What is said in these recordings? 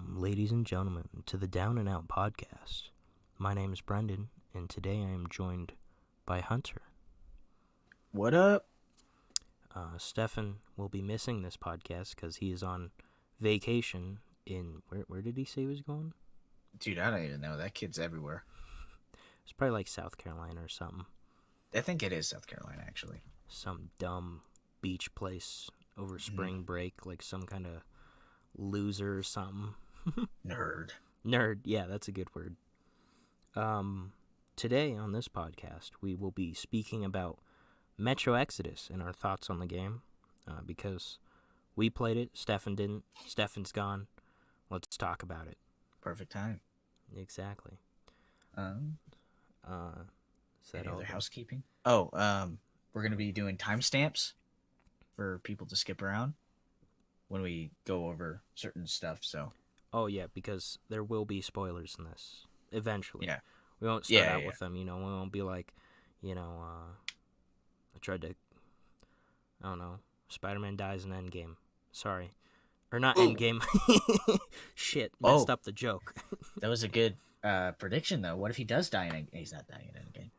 Welcome, ladies and gentlemen, to the Down and Out podcast. My name is Brendan, and today I am joined by Hunter. What up? Stefan will be missing this podcast because he is on vacation in... Where did he say he was going? Dude, I don't even know. That kid's everywhere. It's probably like South Carolina or something. I think it is South Carolina, actually. Some dumb beach place over spring break, like some kind of loser or something. Nerd, yeah, that's a good word. Today on this podcast, we will be speaking about Metro Exodus and our thoughts on the game, because we played it, Stefan didn't, Stefan's gone. Let's talk about it. Perfect time. Exactly. Is that Any all other good? housekeeping? Oh, we're going to be doing timestamps for people to skip around when we go over certain stuff, so... Oh, yeah, because there will be spoilers in this, eventually. Yeah. We won't start out with them, we won't be like, I tried to, I don't know, Spider-Man dies in Endgame. Sorry. Or not Endgame. Shit, messed up the joke. That was a good prediction, though. What if he does die in He's not dying in Endgame.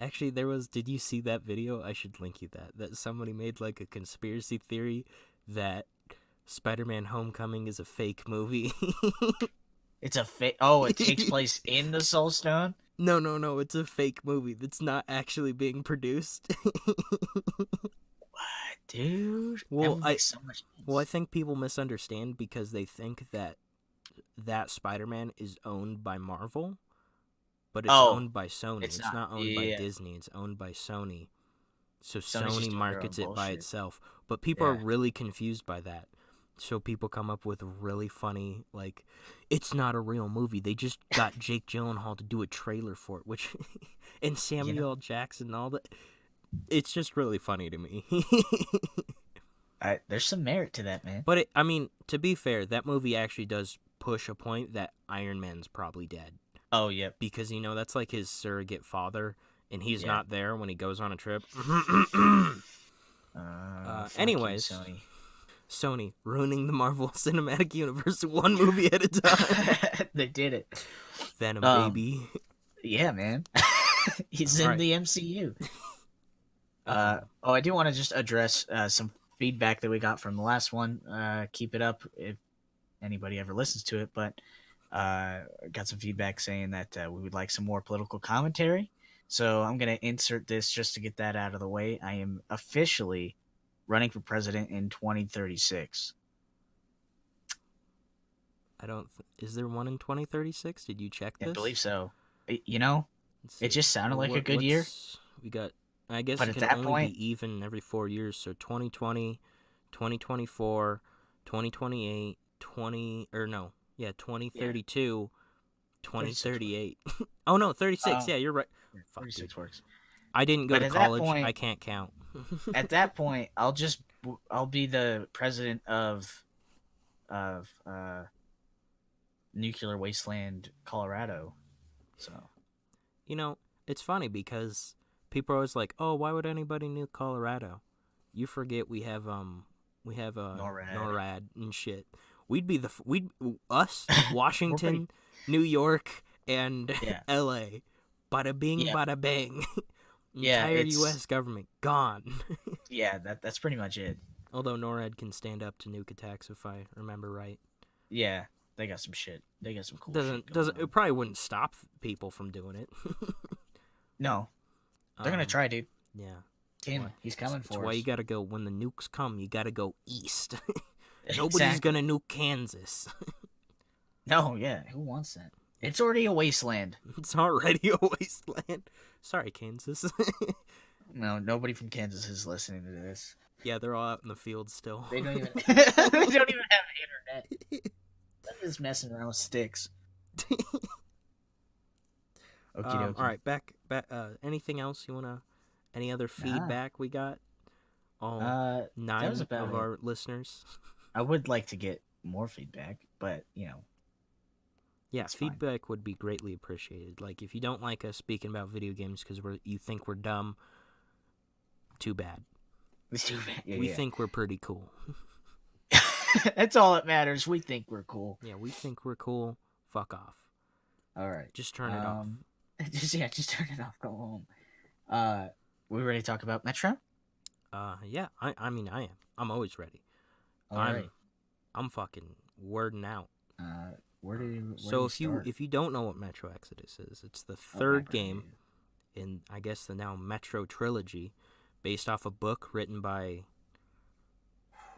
Actually, did you see that video? I should link you that somebody made like a conspiracy theory that Spider-Man Homecoming is a fake movie. It's a fake... Oh, it takes place in the Soul Stone? No, it's a fake movie that's not actually being produced. What, dude? Well, That makes so much sense. Well, I think people misunderstand because they think that Spider-Man is owned by Marvel, but it's owned by Sony. It's not owned by Disney. It's owned by Sony. So Sony markets it by itself. But people are really confused by that. So people come up with really funny, like, it's not a real movie. They just got Jake Gyllenhaal to do a trailer for it, which, and Samuel L. Jackson and all that. It's just really funny to me. There's some merit to that, man. But, to be fair, that movie actually does push a point that Iron Man's probably dead. Oh, yeah. Because, that's like his surrogate father, and he's not there when he goes on a trip. Anyways, Sony ruining the Marvel Cinematic Universe one movie at a time. They did it. Venom, baby. Yeah, man. He's in the MCU. I do want to just address some feedback that we got from the last one. Keep it up if anybody ever listens to it, but got some feedback saying that we would like some more political commentary. So I'm going to insert this just to get that out of the way. I am officially running for president in 2036. Is there one in 2036? Did you check this? I believe so. It just sounded like a good year. We got, I guess but it can only be even every 4 years. So 2020, 2024, 2028, 2032, 2038. Oh, no, 36. Yeah, you're right. 36 works. I didn't go to college. I can't count. At that point, I'll be the president of Nuclear Wasteland, Colorado. So, it's funny because people are always like, "Oh, why would anybody nuke Colorado?" You forget we have NORAD and shit. We'd be us Washington, New York, and L.A. Bada bing, bada bang. Entire U.S. government gone. Yeah, that's pretty much it. Although NORAD can stand up to nuke attacks, if I remember right. Yeah, they got some shit. They got some cool shit. It probably wouldn't stop people from doing it. No, they're gonna try, dude. Yeah, he's coming for us. That's why you gotta go when the nukes come. You gotta go east. Nobody's gonna nuke Kansas. No, yeah, who wants that? It's already a wasteland. It's already a wasteland. Sorry, Kansas. No, nobody from Kansas is listening to this. Yeah, they're all out in the field still. They don't even have internet. They're just messing around with sticks. All right, back. Anything else you wanna? Any other feedback we got? All 9 of our listeners. I would like to get more feedback, but yeah, feedback would be greatly appreciated. Like, if you don't like us speaking about video games because you think we're dumb, too bad. It's too bad. We think we're pretty cool. That's all that matters. We think we're cool. Yeah, we think we're cool. Fuck off. All right. Just turn it off. Just turn it off. Go home. We ready to talk about Metro? Yeah. I mean, I am. I'm always ready. All right. I'm fucking wording out. Where do you if you don't know what Metro Exodus is, it's the third game in, I guess, the now Metro trilogy, based off a book written by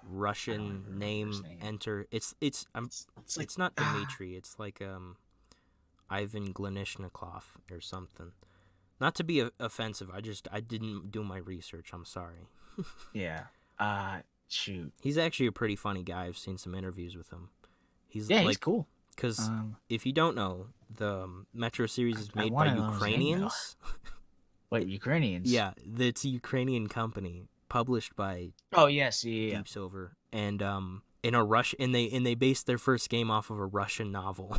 Russian name. Enter. It's not Dmitry. It's like Ivan Glinishnikov or something. Not to be offensive, I didn't do my research. I'm sorry. Yeah. Shoot. He's actually a pretty funny guy. I've seen some interviews with him. He's cool. Because if you don't know, the Metro series is made by Ukrainians. What, Ukrainians? Yeah, it's a Ukrainian company published by Deep Silver, and in a they based their first game off of a Russian novel.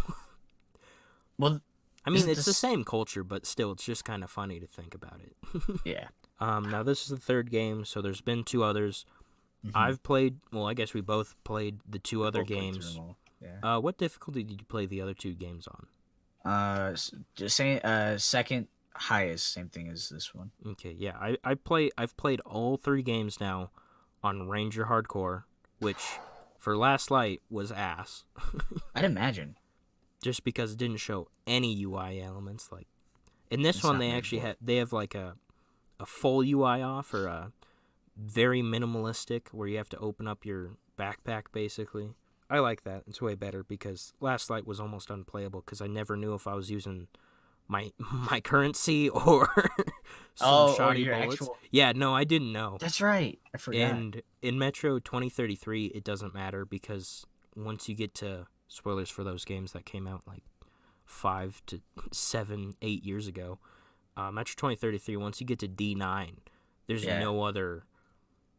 Well, I mean, it's the same culture, but still, it's just kind of funny to think about it. Yeah. Now this is the third game, so there's been two others. Mm-hmm. I've played. Well, I guess we both played the two other games. Yeah. What difficulty did you play the other two games on? Just saying. Second highest, same thing as this one. Okay, yeah. I've played all three games now on Ranger Hardcore, which for Last Light was ass. I'd imagine. Just because it didn't show any UI elements. Like in this one, they actually have like a full UI off, or a very minimalistic where you have to open up your backpack basically. I like that. It's way better because Last Light was almost unplayable because I never knew if I was using my currency or some shoddy bullets. Yeah, no, I didn't know. That's right. I forgot. And in Metro 2033, it doesn't matter because once you get to spoilers for those games that came out like 5 to 7, 8 years ago, Metro 2033, once you get to D9, there's no other.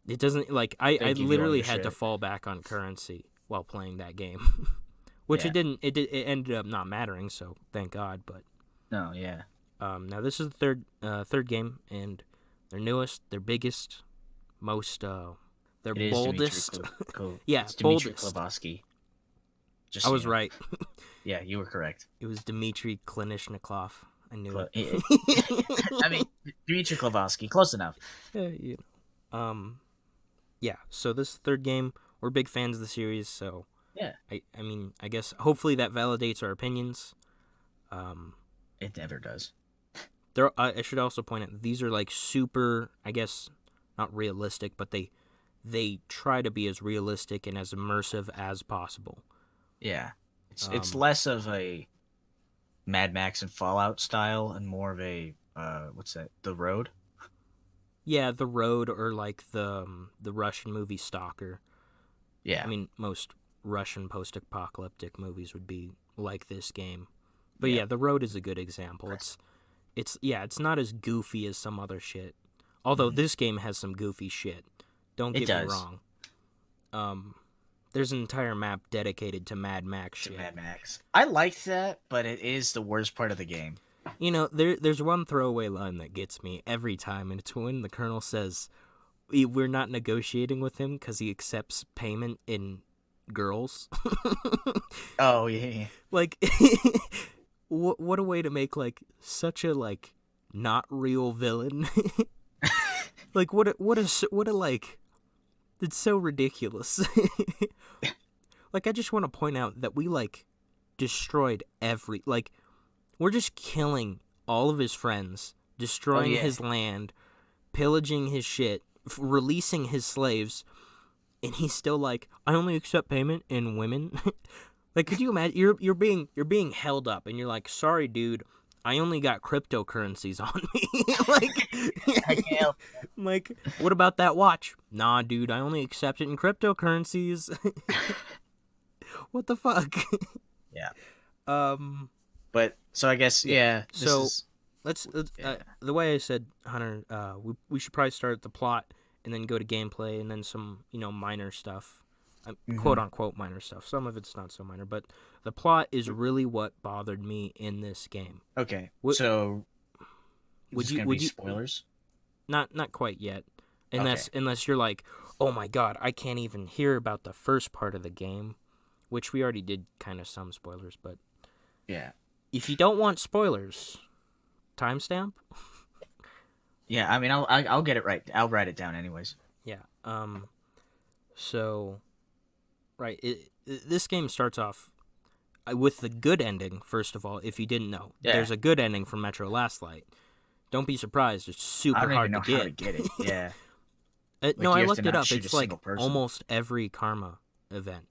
It doesn't like I literally had to fall back on currency while playing that game, which it didn't. It ended up not mattering, so thank God. But no, yeah. Now this is the third game, and their newest, their biggest, most their boldest. Yeah, it's Dmitry Klobosky. I was right. Yeah, you were correct. It was Dmitry Klinishnikov. I knew it. I mean, Dmitry Klobosky, close enough. Yeah. So this third game, we're big fans of the series. So yeah. I mean, I guess hopefully that validates our opinions. It never does. I should also point out these are like super, I guess, not realistic, but they try to be as realistic and as immersive as possible. Yeah, it's less of a Mad Max and Fallout style and more of a what's that? The Road. Yeah, The Road, or like the Russian movie Stalker. Yeah, I mean most Russian post-apocalyptic movies would be like this game, but yeah, The Road is a good example. It's not as goofy as some other shit, although this game has some goofy shit. Don't get me wrong. There's an entire map dedicated to Mad Max shit. Mad Max. I liked that, but it is the worst part of the game. You know, there's one throwaway line that gets me every time, and it's when the Colonel says, "We're not negotiating with him because he accepts payment in girls." Oh, yeah. Like, what a way to make, like, such a, like, not real villain. Like, what a, like... It's so ridiculous. Like, I just want to point out that we, like, destroyed like, we're just killing all of his friends, destroying his land, pillaging his shit, releasing his slaves, and he's still like, I only accept payment in women. Like, could you imagine? You're being held up, and you're like, sorry, dude, I only got cryptocurrencies on me. Like, I can't help. Like, what about that watch? Nah, dude, I only accept it in cryptocurrencies. What the fuck? Yeah. But so I guess let's the way I said, Hunter, we should probably start at the plot and then go to gameplay and then some minor stuff, quote unquote minor stuff. Some of it's not so minor, but the plot is really what bothered me in this game. Okay, so would you spoilers? Not quite yet, unless you're like, Oh my god, I can't even hear about the first part of the game, which we already did kind of some spoilers, but yeah. If you don't want spoilers, timestamp? Yeah, I mean, I'll get it right. I'll write it down anyways. Yeah. So, right, this game starts off with the good ending. First of all, if you didn't know, there's a good ending from Metro Last Light. Don't be surprised; it's super hard to get. I don't even know how to get it. Yeah. No, I looked it up. It's like almost every Karma event.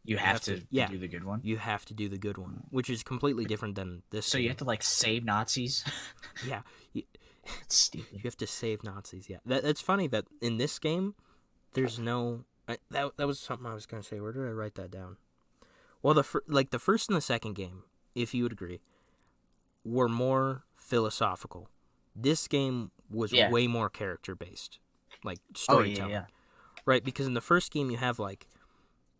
You have to do the good one? You have to do the good one, which is completely different than this So game. you have to, like, save Nazis? Yeah. That's stupid. You have to save Nazis, yeah. That's funny that in this game, there's no... That was something I was going to say. Where did I write that down? Well, the first and the second game, if you would agree, were more philosophical. This game was way more character-based, like storytelling. Yeah. Right, because in the first game you have, like,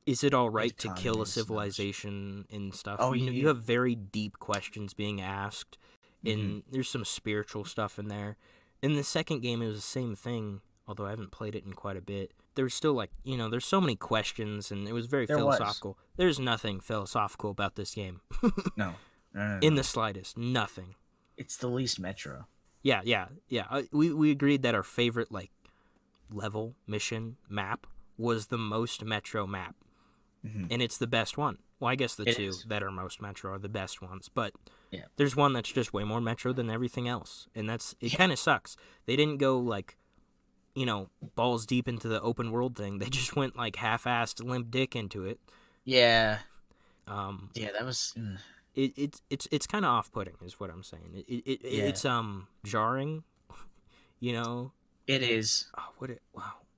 is it all right to kill a civilization and stuff? You have very deep questions being asked, and there's some spiritual stuff in there. In the second game, it was the same thing, although I haven't played it in quite a bit. There was still, like, there's so many questions, and it was very philosophical. There's nothing philosophical about this game. No. In the slightest. Nothing. It's the least Metro. Yeah. We agreed that our favorite, like, level, mission, map was the most Metro map. And it's the best one. Well, I guess the two that are most Metro are the best ones, but there's one that's just way more Metro than everything else, and it kind of sucks. They didn't go, like, balls deep into the open world thing. They just went, like, half-assed limp dick into it. Yeah. That was... It's kind of off-putting, is what I'm saying. It's jarring, It is. Oh,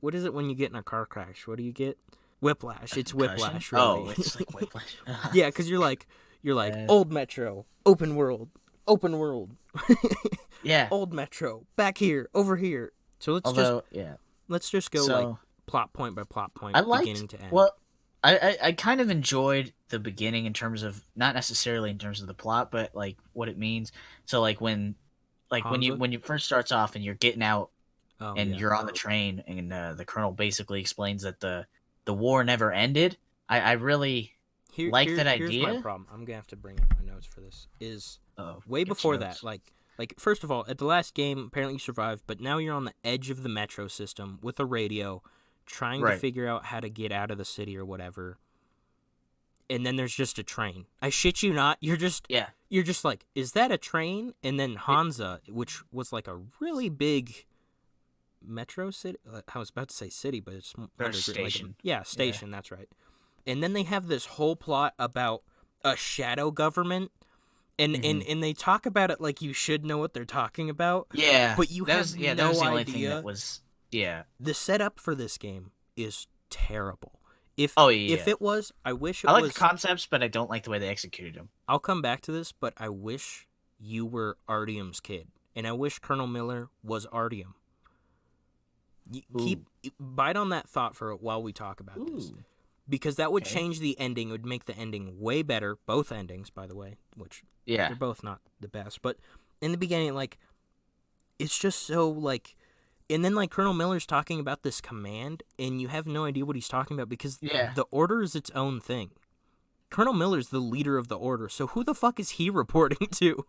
what is it when you get in a car crash? What do you get? Whiplash. It's whiplash, really. Oh, it's like whiplash. Yeah, because you're like old Metro, open world. Yeah. Old Metro, back here, over here. So let's just go like plot point by plot point, beginning to end. Well, I kind of enjoyed the beginning in terms of, not necessarily in terms of the plot, but like what it means. So like when you first starts off and you're getting out you're on the train, and the colonel basically explains that the war never ended. I really like that idea. Here's my problem. I'm gonna have to bring up my notes for this. Way before that, like first of all, at the last game, apparently you survived, but now you're on the edge of the Metro system with a radio, trying to figure out how to get out of the city or whatever. And then there's just a train. I shit you not. You're just like, is that a train? And then Hansa, which was like a really big Metro city. I was about to say city, but it's station. Station. That's right. And then they have this whole plot about a shadow government, and they talk about it like you should know what they're talking about. Yeah, but you have no that was the only idea. Thing that was The setup for this game is terrible. If it was, I wish it was. I like the concepts, but I don't like the way they executed them. I'll come back to this, but I wish you were Artyom's kid, and I wish Colonel Miller was Artyom. Bite on that thought for while we talk about this, because that would change the ending. It would make the ending way better. Both endings, by the way, which they're both not the best. But in the beginning, like, it's just so like, and then like Colonel Miller's talking about this command, and you have no idea what he's talking about because the Order is its own thing. Colonel Miller's the leader of the Order, so who the fuck is he reporting to?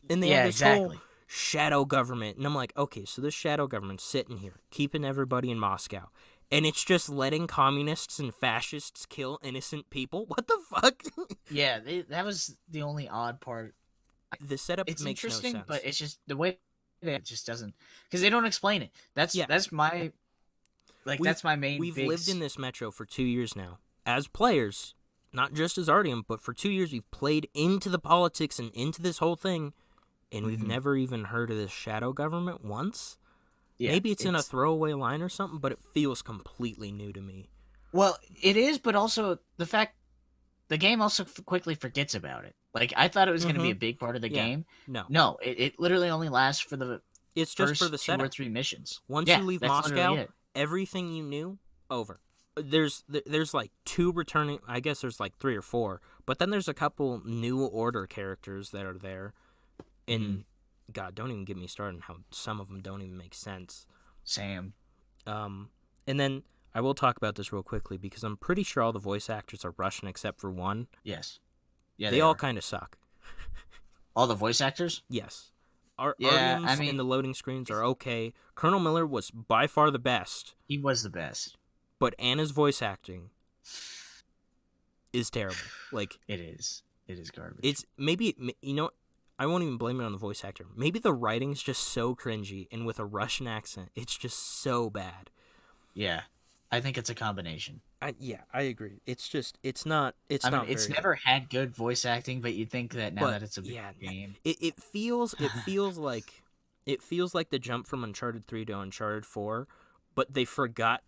And they have this whole shadow government, and I'm like, okay, so this shadow government's sitting here keeping everybody in Moscow, and it's just letting communists and fascists kill innocent people. What the fuck? That was the only odd part. The setup makes no sense. It's interesting, but it's just the way it just doesn't, because they don't explain it. That's my that's my main. We've lived in this Metro for 2 years now as players, not just as Artyom, but for 2 years we've played into the politics and into this whole thing. And we've never even heard of this shadow government once. Yeah, maybe it's in a throwaway line or something, but it feels completely new to me. Well, it is, but also the fact the game also quickly forgets about it. Like, I thought it was going to be a big part of the game. No, it literally only lasts for the just for the setup. 2 or 3 missions. Once you leave Moscow, everything you knew, over. There's like 2 returning. I guess there's like 3 or 4, but then there's a couple new Order characters that are there. And God, don't even get me started on how some of them don't even make sense. Sam. And then I will talk about this real quickly because I'm pretty sure all the voice actors are Russian except for one. Yes. Yeah, they all kind of suck. All the voice actors? Yes. Yeah, Artyom's in the loading screens are okay. Colonel Miller was by far the best. He was the best. But Anna's voice acting is terrible. Like, it is garbage. It's maybe, I won't even blame it on the voice actor. Maybe the writing's just so cringy, and with a Russian accent, it's just so bad. Yeah, I think it's a combination. I agree. It's just, it's not it's never had good voice acting, but you think that now that it's a game, it feels like the jump from Uncharted 3 to Uncharted 4, but they forgot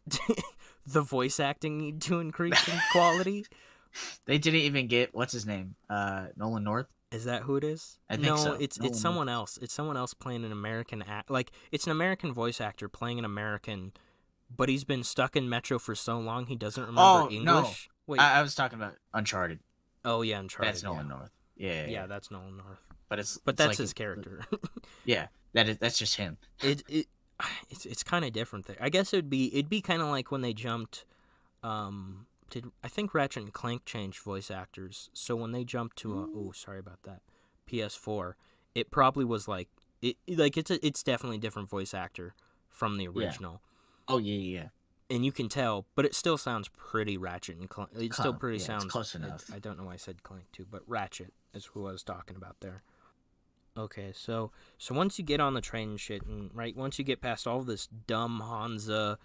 the voice acting need to increase in quality. They didn't even get what's his name, Nolan North. Is that who it is? I think so. It's someone else. It's someone else playing an American it's an American voice actor playing an American, but he's been stuck in Metro for so long he doesn't remember English. No. Wait, I was talking about Uncharted. Oh yeah, Uncharted. That's Nolan North. Yeah, that's Nolan North. But that's like his character. Yeah, that's just him. It's kind of different there. I guess it'd be kind of like when they jumped. I think Ratchet and Clank changed voice actors? So when they jumped to sorry about that, PS4, it probably was like it's definitely a different voice actor from the original. Yeah. Oh yeah. And you can tell, but it still sounds pretty Ratchet and Clank. It still pretty sounds close enough. I don't know why I said Clank too, but Ratchet is who I was talking about there. Okay, so once you get on the train and shit, and once you get past all this dumb Hansa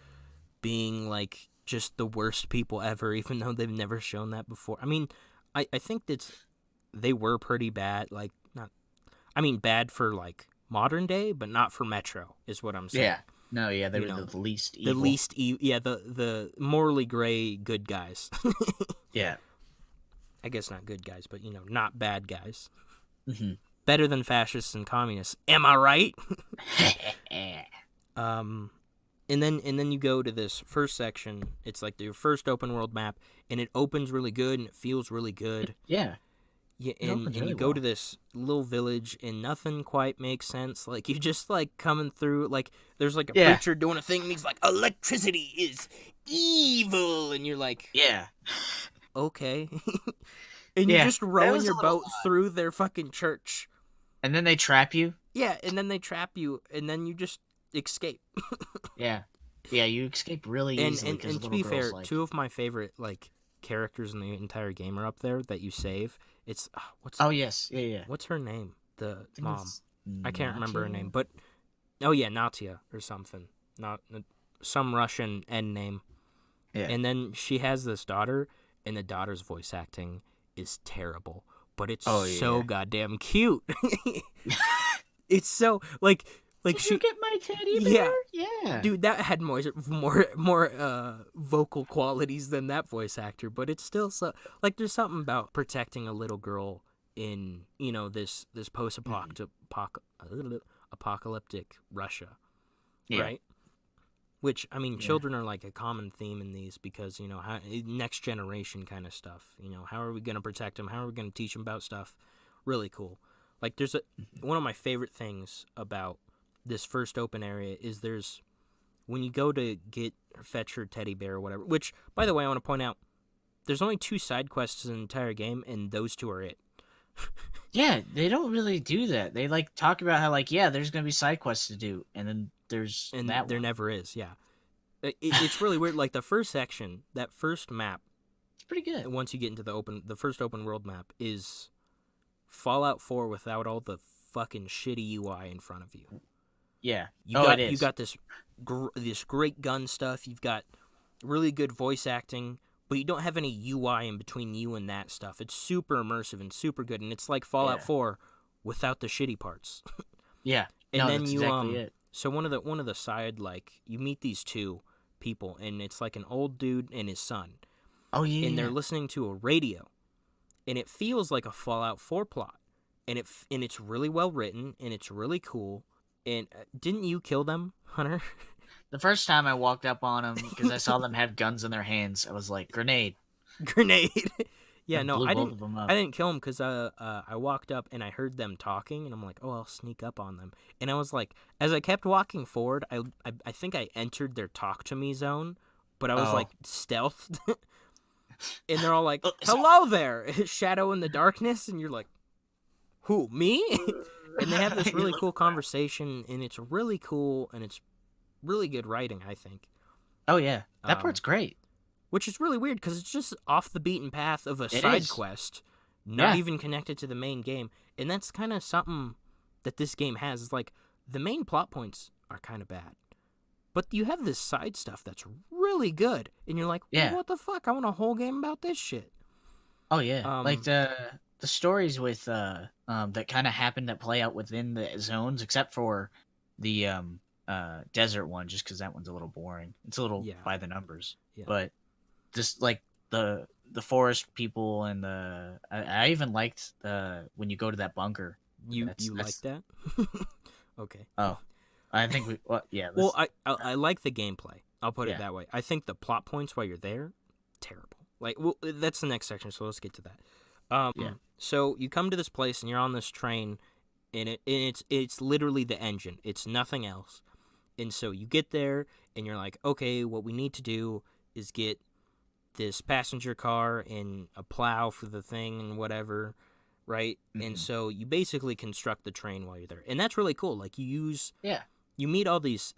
being like just the worst people ever, even though they've never shown that before. I mean, I think they were pretty bad. Like, bad for like modern day, but not for Metro, is what I'm saying. Yeah. No, yeah, they were the least evil. The least evil. Yeah, the morally gray good guys. Yeah. I guess not good guys, but not bad guys. Mm-hmm. Better than fascists and communists. Am I right? And then you go to this first section. It's like your first open world map, and it opens really good, and it feels really good. Yeah. Yeah, and you go to this little village, and nothing quite makes sense. Like, you just, like, coming through, like, there's, like, a preacher doing a thing, and he's like, electricity is evil, and you're like... Yeah. Okay. And you're just rowing your boat through their fucking church. And then they trap you? Yeah, and then they trap you, and then you just escape. Yeah, you escape really easily. And to be fair, two of my favorite characters in the entire game are up there that you save. It's yes, yeah. What's her name? The mom. I can't remember her name, but Natia or something. Not some Russian end name. Yeah. And then she has this daughter, and the daughter's voice acting is terrible, but it's so goddamn cute. It's so like. Did you get my teddy bear? Yeah. Dude, that had more vocal qualities than that voice actor, but it's still so like there's something about protecting a little girl in, this apocalyptic Russia. Yeah. Right? Which, children are like a common theme in these because, next generation kind of stuff. How are we going to protect them? How are we going to teach them about stuff? Really cool. Like, there's one of my favorite things about this first open area is when you go to fetch your teddy bear or whatever, which, by the way, I want to point out, there's only 2 side quests in the entire game, and those 2 are it. Yeah, they don't really do that. They, talk about how, there's going to be side quests to do, and then there's that there one. Never is, yeah. It's really weird. Like, the first section, that first map, it's pretty good. Once you get into the first open world map, is Fallout 4 without all the fucking shitty UI in front of you. Yeah. You got this great gun stuff. You've got really good voice acting, but you don't have any UI in between you and that stuff. It's super immersive and super good, and it's like Fallout 4 without the shitty parts. Yeah. And then that's you exactly it. So one of the side you meet these 2 people, and it's like an old dude and his son. Oh yeah. And they're listening to a radio, and it feels like a Fallout 4 plot, and it's really well written, and it's really cool. And didn't you kill them, Hunter? The first time I walked up on them because I saw them have guns in their hands, I was like, grenade. Yeah, no, I didn't kill them because I walked up and I heard them talking, and I'm like, oh, I'll sneak up on them. And I was like, as I kept walking forward, I think I entered their talk to me zone, but I was Oh. like stealthed, and they're all like, "Hello there, Shadow in the darkness," and you're like, "Who, me?" And they have this really cool conversation, and it's really cool, and it's really good writing, I think. Oh yeah, that part's great. Which is really weird because it's just off the beaten path of a side quest, not even connected to the main game, and that's kind of something that this game has. Is like the main plot points are kind of bad, but you have this side stuff that's really good, and you're like, what the fuck? I want a whole game about this shit. Oh yeah, like the stories with that kind of happen that play out within the zones, except for the desert one, just because that one's a little boring. It's a little by the numbers, but just like the forest people and the I even liked the when you go to that bunker. You like that? Okay. Oh, I think we well, I like the gameplay. I'll put it that way. I think the plot points while you're there, terrible. Like, well, that's the next section, so let's get to that. So you come to this place and you're on this train, and it's literally the engine. It's nothing else. And so you get there and you're like, okay, what we need to do is get this passenger car and a plow for the thing and whatever, right? Mm-hmm. And so you basically construct the train while you're there, and that's really cool. Like you meet all these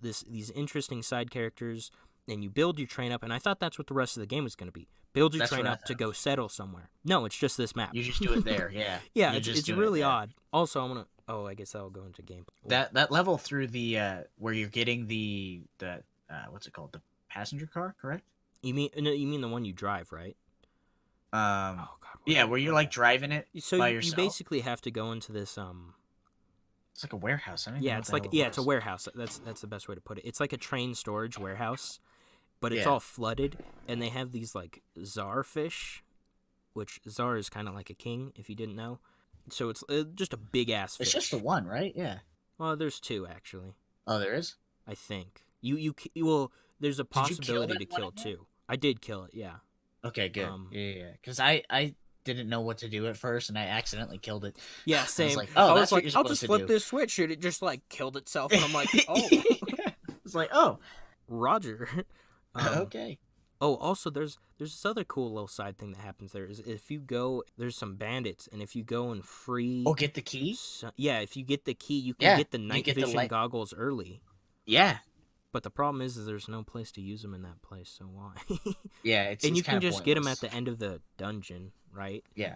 interesting side characters, and you build your train up. And I thought that's what the rest of the game was going to be: build your train up to go settle somewhere. No, it's just this map. You just do it there, yeah. It's really odd. Also, I'm gonna. Oh, I guess that'll go into game. That level through the where you're getting the what's it called? The passenger car, correct? You mean the one you drive, right? Oh God. Where you're like driving it. So by you basically have to go into this It's like a warehouse. It's a warehouse. That's the best way to put it. It's like a train storage warehouse, but it's all flooded, and they have these like czar fish, which czar is kind of like a king if you didn't know. So it's just a big ass fish. It's just the one, right? Yeah. Well, there's two actually. Oh, there is. I think well, there's a possibility to kill two. I did kill it. Yeah. Okay, good. Yeah. Because I didn't know what to do at first, and I accidentally killed it. Yeah, same. I was like, I'll just flip this switch, and it just like killed itself, and I'm like, oh. It's like, oh, Roger. Okay. Oh, also, there's this other cool little side thing that happens there. Is if you go, there's some bandits, and if you go and free. Oh, get the key. If you get the key, you can get the night vision goggles early. Yeah. But the problem is there's no place to use them in that place, so why? And you can just get them at the end of the dungeon, right? Yeah.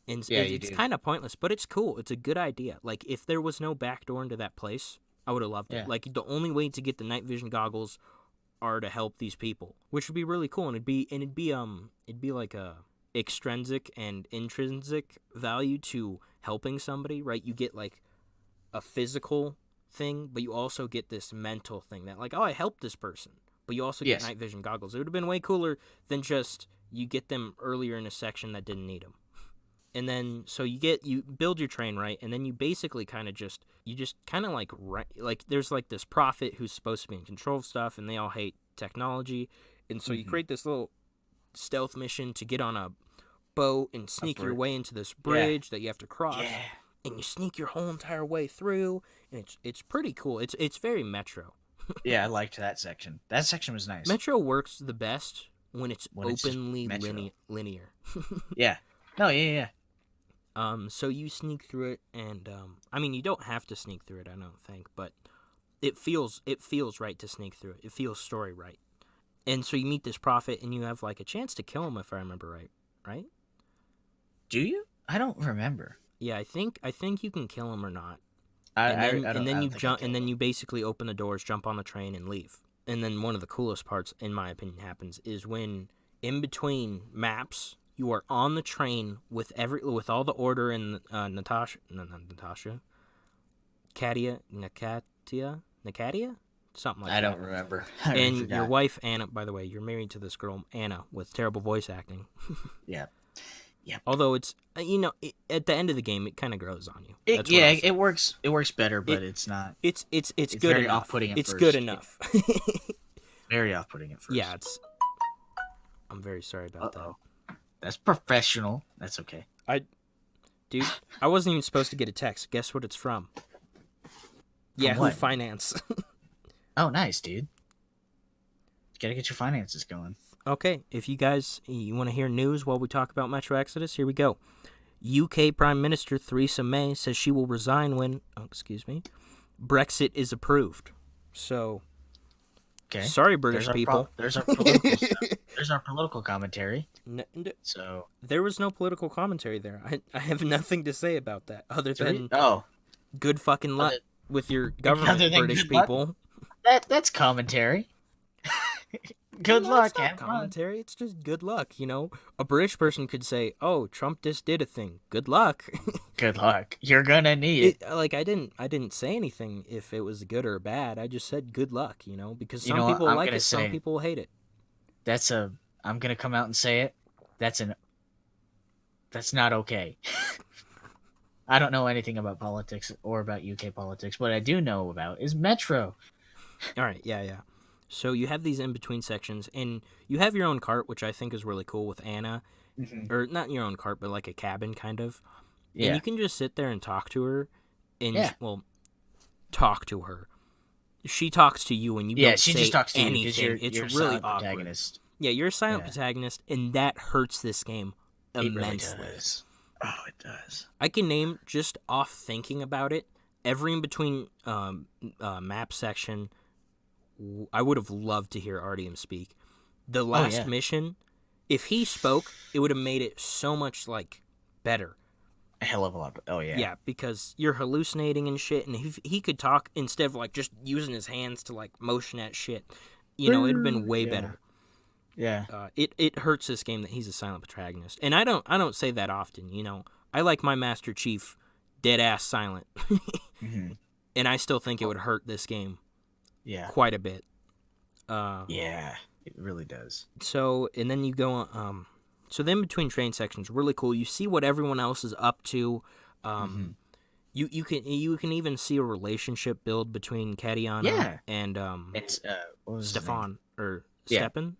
And it's kind of pointless, but it's cool. It's a good idea. Like, if there was no back door into that place, I would have loved it. Like, the only way to get the night vision goggles are to help these people, which would be really cool. And it'd be like a extrinsic and intrinsic value to helping somebody, right? You get like a physical thing, but you also get this mental thing that like, oh, I helped this person, but you also get night vision goggles. It would have been way cooler than just you get them earlier in a section that didn't need them. And then so you build your train, right, and then you basically kind of like there's like this prophet who's supposed to be in control of stuff, and they all hate technology, and so you create this little stealth mission to get on a boat and sneak your way into this bridge that you have to cross. And you sneak your whole entire way through, and it's pretty cool. It's very Metro. Yeah, I liked that section. That section was nice. Metro works the best when it's openly linear. Yeah. No, yeah. So you sneak through it, and I mean, you don't have to sneak through it, I don't think, but it feels right to sneak through it. It feels story right. And so you meet this prophet, and you have like a chance to kill him, if I remember right? Do you? I don't remember. Yeah, I think you can kill him or not. And then you basically open the doors, jump on the train, and leave. And then one of the coolest parts, in my opinion, happens is when in between maps you are on the train with all the order and Nakatia, something like that. I don't remember. And your wife Anna, by the way, you're married to this girl Anna with terrible voice acting. Yeah. Yeah. Although it's at the end of the game it kind of grows on you. It works. It works better, but it's not. It's good very enough. Off-putting at it's first. Good enough. Very off-putting at first. Yeah, I'm very sorry about that. That's professional. That's okay. Dude, I wasn't even supposed to get a text. Guess what it's from? Yahoo Finance. Oh, nice, dude. gotta get your finances going. Okay, if you guys want to hear news while we talk about Metro Exodus, here we go. UK Prime Minister Theresa May says she will resign when, Brexit is approved. So, okay. Sorry, British people. There's our political stuff. There's our political commentary. So there was no political commentary there. I have nothing to say about that other than good fucking luck with your government, British people. That's commentary. Good luck, it's not commentary. It's just good luck. You know, a British person could say, "Oh, Trump just did a thing. Good luck." Good luck. You're gonna need it. Like I didn't say anything if it was good or bad. I just said good luck. You know, because some people like it, some people hate it. I'm gonna come out and say it. That's not okay. I don't know anything about politics or about UK politics. What I do know about is Metro. All right, yeah. So you have these in-between sections, and you have your own cart, which I think is really cool with Anna. Mm-hmm. Or not your own cart, but like a cabin kind of. Yeah. And you can just sit there and talk to her. And, talk to her. She talks to you, and you don't say just talks to anything. You it's you're really awkward. Protagonist. Yeah, you're a silent protagonist, and that hurts this game immensely. It really does. Oh, it does. I can name, just off thinking about it, every in-between map section. I would have loved to hear Artyom speak. The last mission, if he spoke, it would have made it so much, better. A hell of a lot. Oh, yeah. Yeah, because you're hallucinating and shit, and if he could talk instead of, just using his hands to, motion at shit, it would have been way better. Yeah. It hurts this game that he's a silent protagonist. And I don't say that often, I like my Master Chief dead-ass silent. Mm-hmm. And I still think it would hurt this game. Yeah. Quite a bit. Yeah, it really does. So, and then you go, so then between train sections, really cool. You see what everyone else is up to. You can even see a relationship build between Katiana and it's Stefan or Stepan.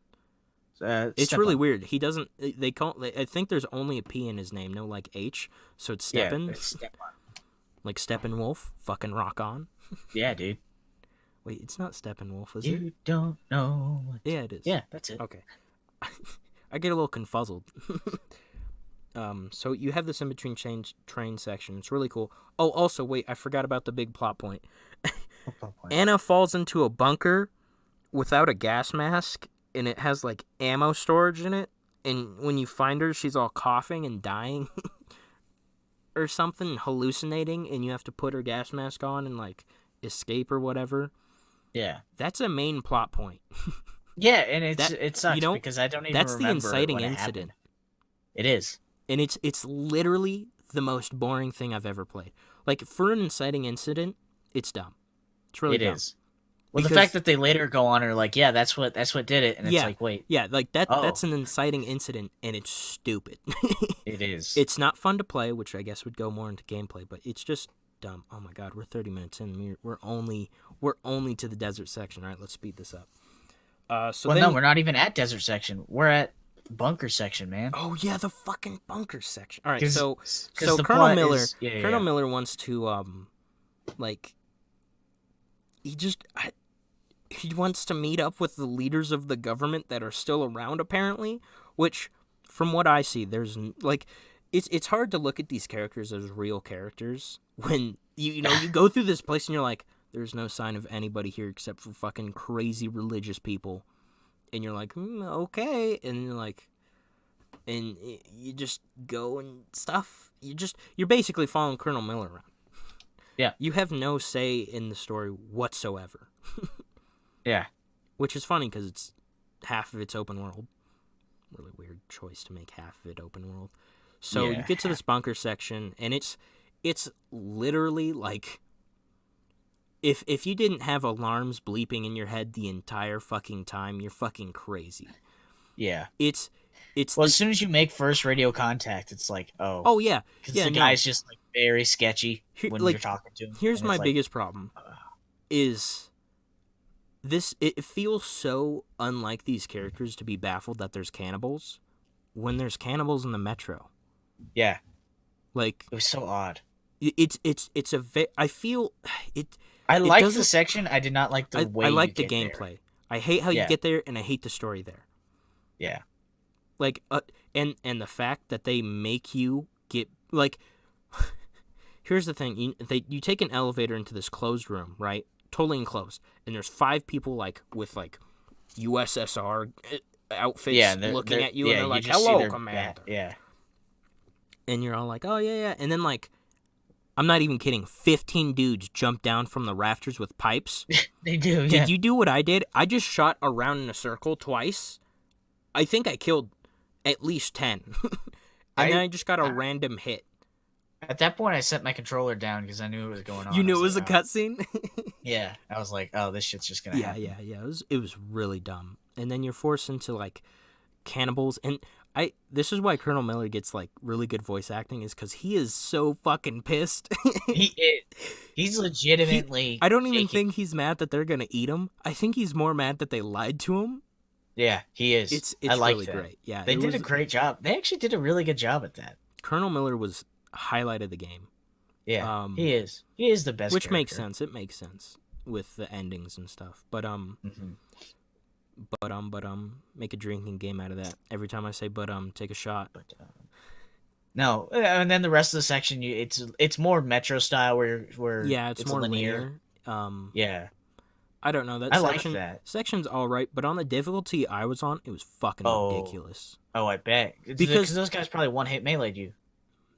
It's really weird. He doesn't. They call. I think there's only a P in his name, no H. So it's Stepan. Yeah, it's Stepan. Like Steppenwolf. Fucking rock on. Yeah, dude. Wait, it's not Steppenwolf, is it? You don't know. Yeah, it is. Yeah, that's it. Okay. I get a little confuzzled. So you have this in-between train section. It's really cool. Oh, also, wait, I forgot about the big plot point. Anna falls into a bunker without a gas mask, and it has, ammo storage in it. And when you find her, she's all coughing and dying. Or something, hallucinating, and you have to put her gas mask on and, escape or whatever. Yeah. That's a main plot point. Yeah, and it sucks because I don't even remember the inciting when incident. It is. And it's literally the most boring thing I've ever played. For an inciting incident, it's dumb. It's really dumb. It is. Well, the fact that they later go on are that's what did it, and it's wait. Yeah, that's an inciting incident, and it's stupid. It is. It's not fun to play, which I guess would go more into gameplay, but it's just dumb. Oh my god, we're 30 minutes in. We're only to the desert section. All right, let's speed this up. No, we're not even at desert section. We're at bunker section, man. Oh yeah, the fucking bunker section. All right, so Colonel Miller, Colonel Miller wants to he wants to meet up with the leaders of the government that are still around, apparently. Which, from what I see, there's it's hard to look at these characters as real characters when you go through this place and you're like, there's no sign of anybody here except for fucking crazy religious people, and you're like, okay, and you're like, and you just go and stuff. You're basically following Colonel Miller around. Yeah, you have no say in the story whatsoever. Yeah, which is funny because it's half of it's open world. Really weird choice to make half of it open world. So you get to this bunker section, and it's literally if you didn't have alarms bleeping in your head the entire fucking time, you're fucking crazy. Yeah, it's as soon as you make first radio contact, it's oh yeah, because the guy's just very sketchy when you're talking to him. Here's my biggest problem: is this? It feels so unlike these characters to be baffled that there's cannibals when there's cannibals in the metro. Yeah, it was so odd. It's a I feel it. I liked the section. I did not like the way. I liked the gameplay. I hate how you get there, and I hate the story there. Yeah. Like, and the fact that they make you get, like, here's the thing. You take an elevator into this closed room, right? Totally enclosed. And there's 5 people, like, with, like, USSR outfits looking at you, and they're like, hello, Commander. Yeah. And you're all like, oh, yeah. And then, like, I'm not even kidding, 15 dudes jump down from the rafters with pipes. They do, Did you do what I did? I just shot around in a circle twice. I think I killed at least 10. And then I just got a random hit. At that point, I set my controller down because I knew it was going on. You knew it was a cutscene? Yeah. I was like, oh, this shit's just going to happen. Yeah. It was really dumb. And then you're forced into, like, cannibals. And this is why Colonel Miller gets, like, really good voice acting, is because he is so fucking pissed. He is. He's legitimately I don't even think he's mad that they're going to eat him. I think he's more mad that they lied to him. Yeah, he is. It's I like really that. Great. Yeah, they did a great job. They actually did a really good job at that. Colonel Miller was highlight of the game. Yeah, he is. He is the best. Which makes sense. It makes sense with the endings and stuff. But make a drinking game out of that. Every time I say take a shot. No, and then the rest of the section, it's more Metro style where it's more linear. Yeah. I don't know. I like that. Section's all right, but on the difficulty I was on, it was fucking ridiculous. Oh, I bet. Because those guys probably one-hit melee'd you.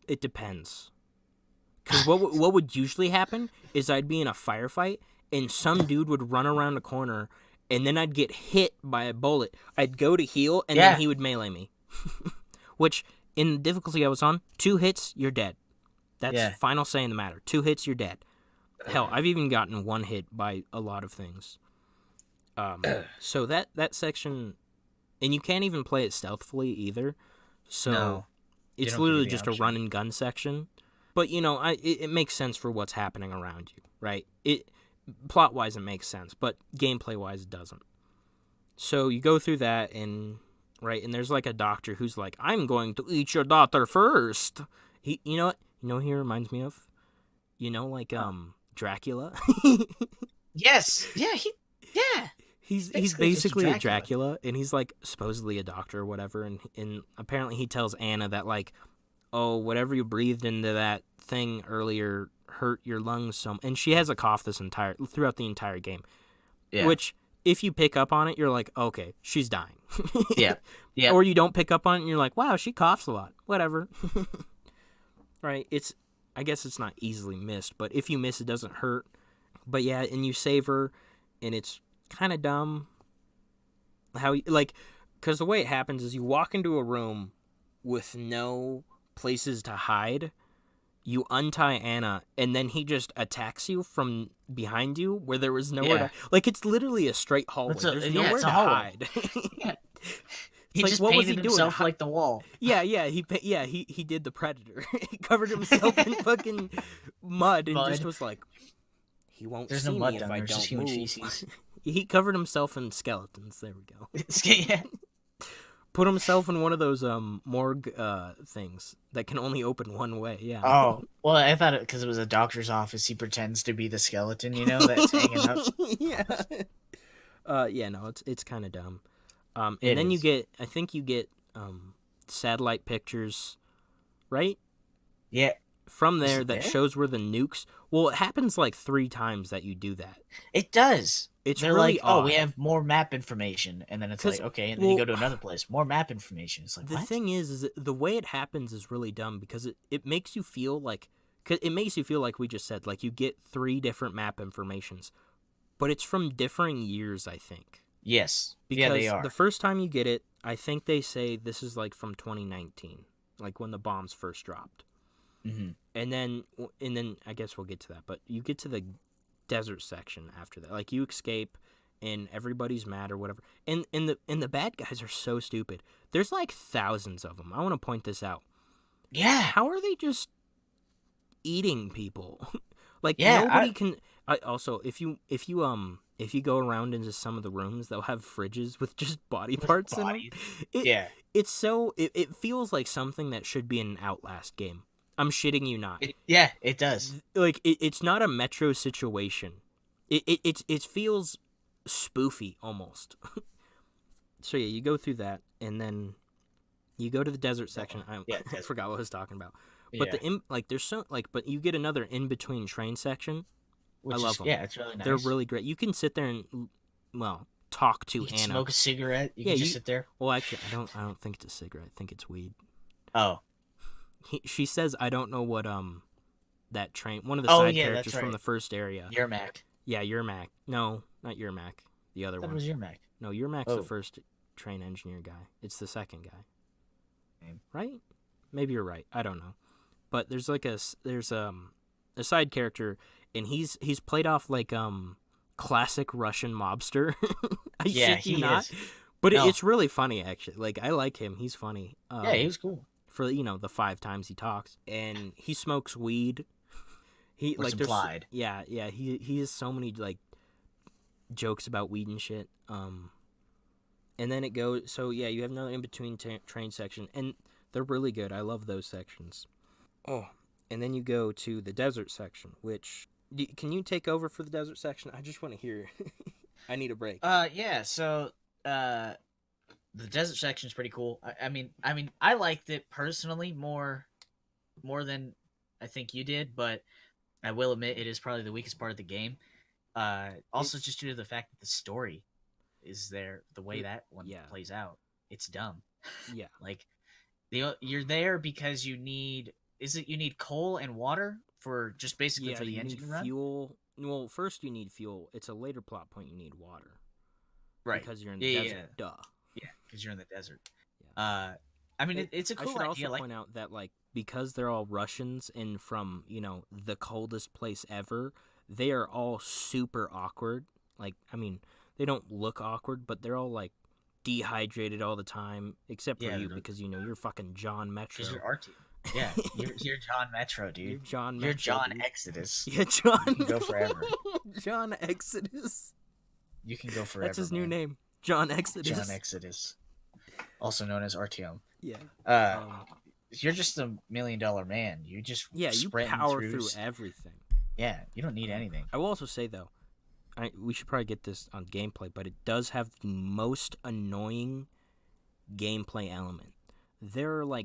It depends. Because what would usually happen is I'd be in a firefight, and some dude would run around a corner, and then I'd get hit by a bullet. I'd go to heal, and then he would melee me. Which, in the difficulty I was on, 2 hits, you're dead. That's final say in the matter. 2 hits, you're dead. Hell, I've even gotten 1 hit by a lot of things. So that section, and you can't even play it stealthily either. So it's literally just a run and gun section. But it makes sense for what's happening around you, right? Plot wise it makes sense, but gameplay wise it doesn't. So you go through that, and there's like a doctor who's like, I'm going to eat your daughter first. You know what he reminds me of? Dracula. Yes. Yeah. He's basically a Dracula, and he's like supposedly a doctor or whatever, and apparently he tells Anna that, like, oh, whatever you breathed into that thing earlier hurt your lungs some, and she has a cough throughout the entire game. Yeah. Which, if you pick up on it, you're like, okay, she's dying. Yeah. Or you don't pick up on it, and you're like, wow, she coughs a lot. Whatever. Right? I guess it's not easily missed, but if you miss, it doesn't hurt. But yeah, and you save her, and it's kind of dumb. Because the way it happens is you walk into a room with no places to hide, you untie Anna, and then he just attacks you from behind you where there was nowhere to... Like, it's literally a straight hallway. There's nowhere to hide. He just painted himself like the wall. Yeah, he did the Predator. He covered himself in fucking mud and just was like, he won't see me if I don't move. Feces. He covered himself in skeletons. There we go. Yeah. Put himself in one of those morgue things that can only open one way. Yeah. Oh, well, I thought because it was a doctor's office, he pretends to be the skeleton. That's hanging up. Yeah. No, it's kind of dumb. And then you get satellite pictures, right? Yeah. From there that shows where the nukes... Well, it happens like 3 times that you do that. It does. They're really like, odd. Oh, we have more map information. And then it's like, okay, and then you go to another place. More map information. It's like, the thing is the way it happens is really dumb because it makes you feel like... Cause it makes you feel like we just said, like you get 3 different map informations. But it's from differing years, I think. Yes. Because they are. The first time you get it, I think they say this is like from 2019, like when the bombs first dropped. Mm-hmm. And then I guess we'll get to that, but you get to the desert section after that. Like you escape, and everybody's mad or whatever. And the bad guys are so stupid. There's like thousands of them. I want to point this out. Yeah. How are they just eating people? Nobody can. Also, if you go around into some of the rooms, they'll have fridges with just body parts in them. It feels like something that should be in an Outlast game. I'm shitting you not. It does. Like it's not a Metro situation. It feels spoofy almost. So yeah, you go through that, and then you go to the desert section. I forgot what I was talking about. But there's so but you get another in between train section. I love them. Yeah, it's really nice. They're really great. You can sit there and talk to Anna. Smoke a cigarette. You can just sit there. Well, actually, I don't think it's a cigarette. I think it's weed. Oh. She says, I don't know what that train. One of the side characters from the first area. Yermak. Yeah, Yermak. No, not Yermak. The other one. That was Yermak. No, Yermak's the first train engineer guy. It's the second guy. Right? Maybe you're right. I don't know. But there's a side character, and he's played off like classic Russian mobster. He is. But it's really funny, actually. Like, I like him. He's funny. Yeah, he was cool. For the 5 times he talks, and he smokes weed. He What's implied. Yeah. He has so many like jokes about weed and shit. And then it goes. So yeah, you have another in between train section, and they're really good. I love those sections. Oh, and then you go to the desert section, which can you take over for the desert section? I just want to hear. I need a break. Yeah. So the desert section is pretty cool. I mean, I liked it personally more than I think you did, but I will admit it is probably the weakest part of the game. Also, just due to the fact that the story is there, the way that one plays out, it's dumb. Yeah, like you're there because you need coal and water for just basically for the engine to run. Fuel. Well, first you need fuel. It's a later plot point. You need water, right? Because you're in the desert. Yeah. Duh. Yeah, because you're in the desert. Yeah. I mean, it's a cool idea. I should also point out that because they're all Russians and from the coldest place ever, they are all super awkward. They don't look awkward, but they're all dehydrated all the time, except for you because you're fucking John Metro. Because you're RT. Yeah, you're John Metro, dude. You're John Metro. You're John Exodus. Yeah, John. You can go forever. John Exodus. You can go forever. That's his new name. John Exodus. John Exodus. Also known as RTM. Yeah. You're just $1 million man. You just you power through everything. Yeah, you don't need anything. I will also say though, we should probably get this on gameplay, but it does have the most annoying gameplay element. There are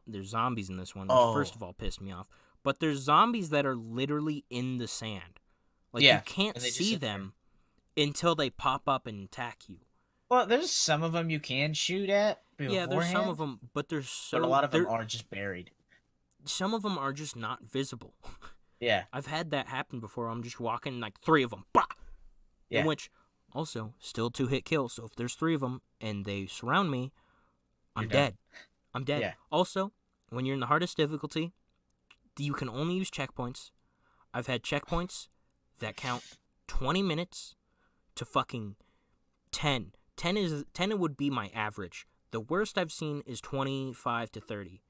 there's zombies in this one, which first of all pissed me off. But there's zombies that are literally in the sand. You can't see them until they pop up and attack you. Well, there's some of them you can shoot at beforehand. Yeah, there's some of them, but but a lot of them are just buried. Some of them are just not visible. Yeah. I've had that happen before. I'm just walking, 3 of them. Bah! Yeah. In which, also, still 2-hit kill. So if there's 3 of them and they surround me, I'm dead. I'm dead. Yeah. Also, when you're in the hardest difficulty, you can only use checkpoints. I've had checkpoints that count 20 minutes to fucking 10. 10 would be my average. The worst I've seen is 25 to 30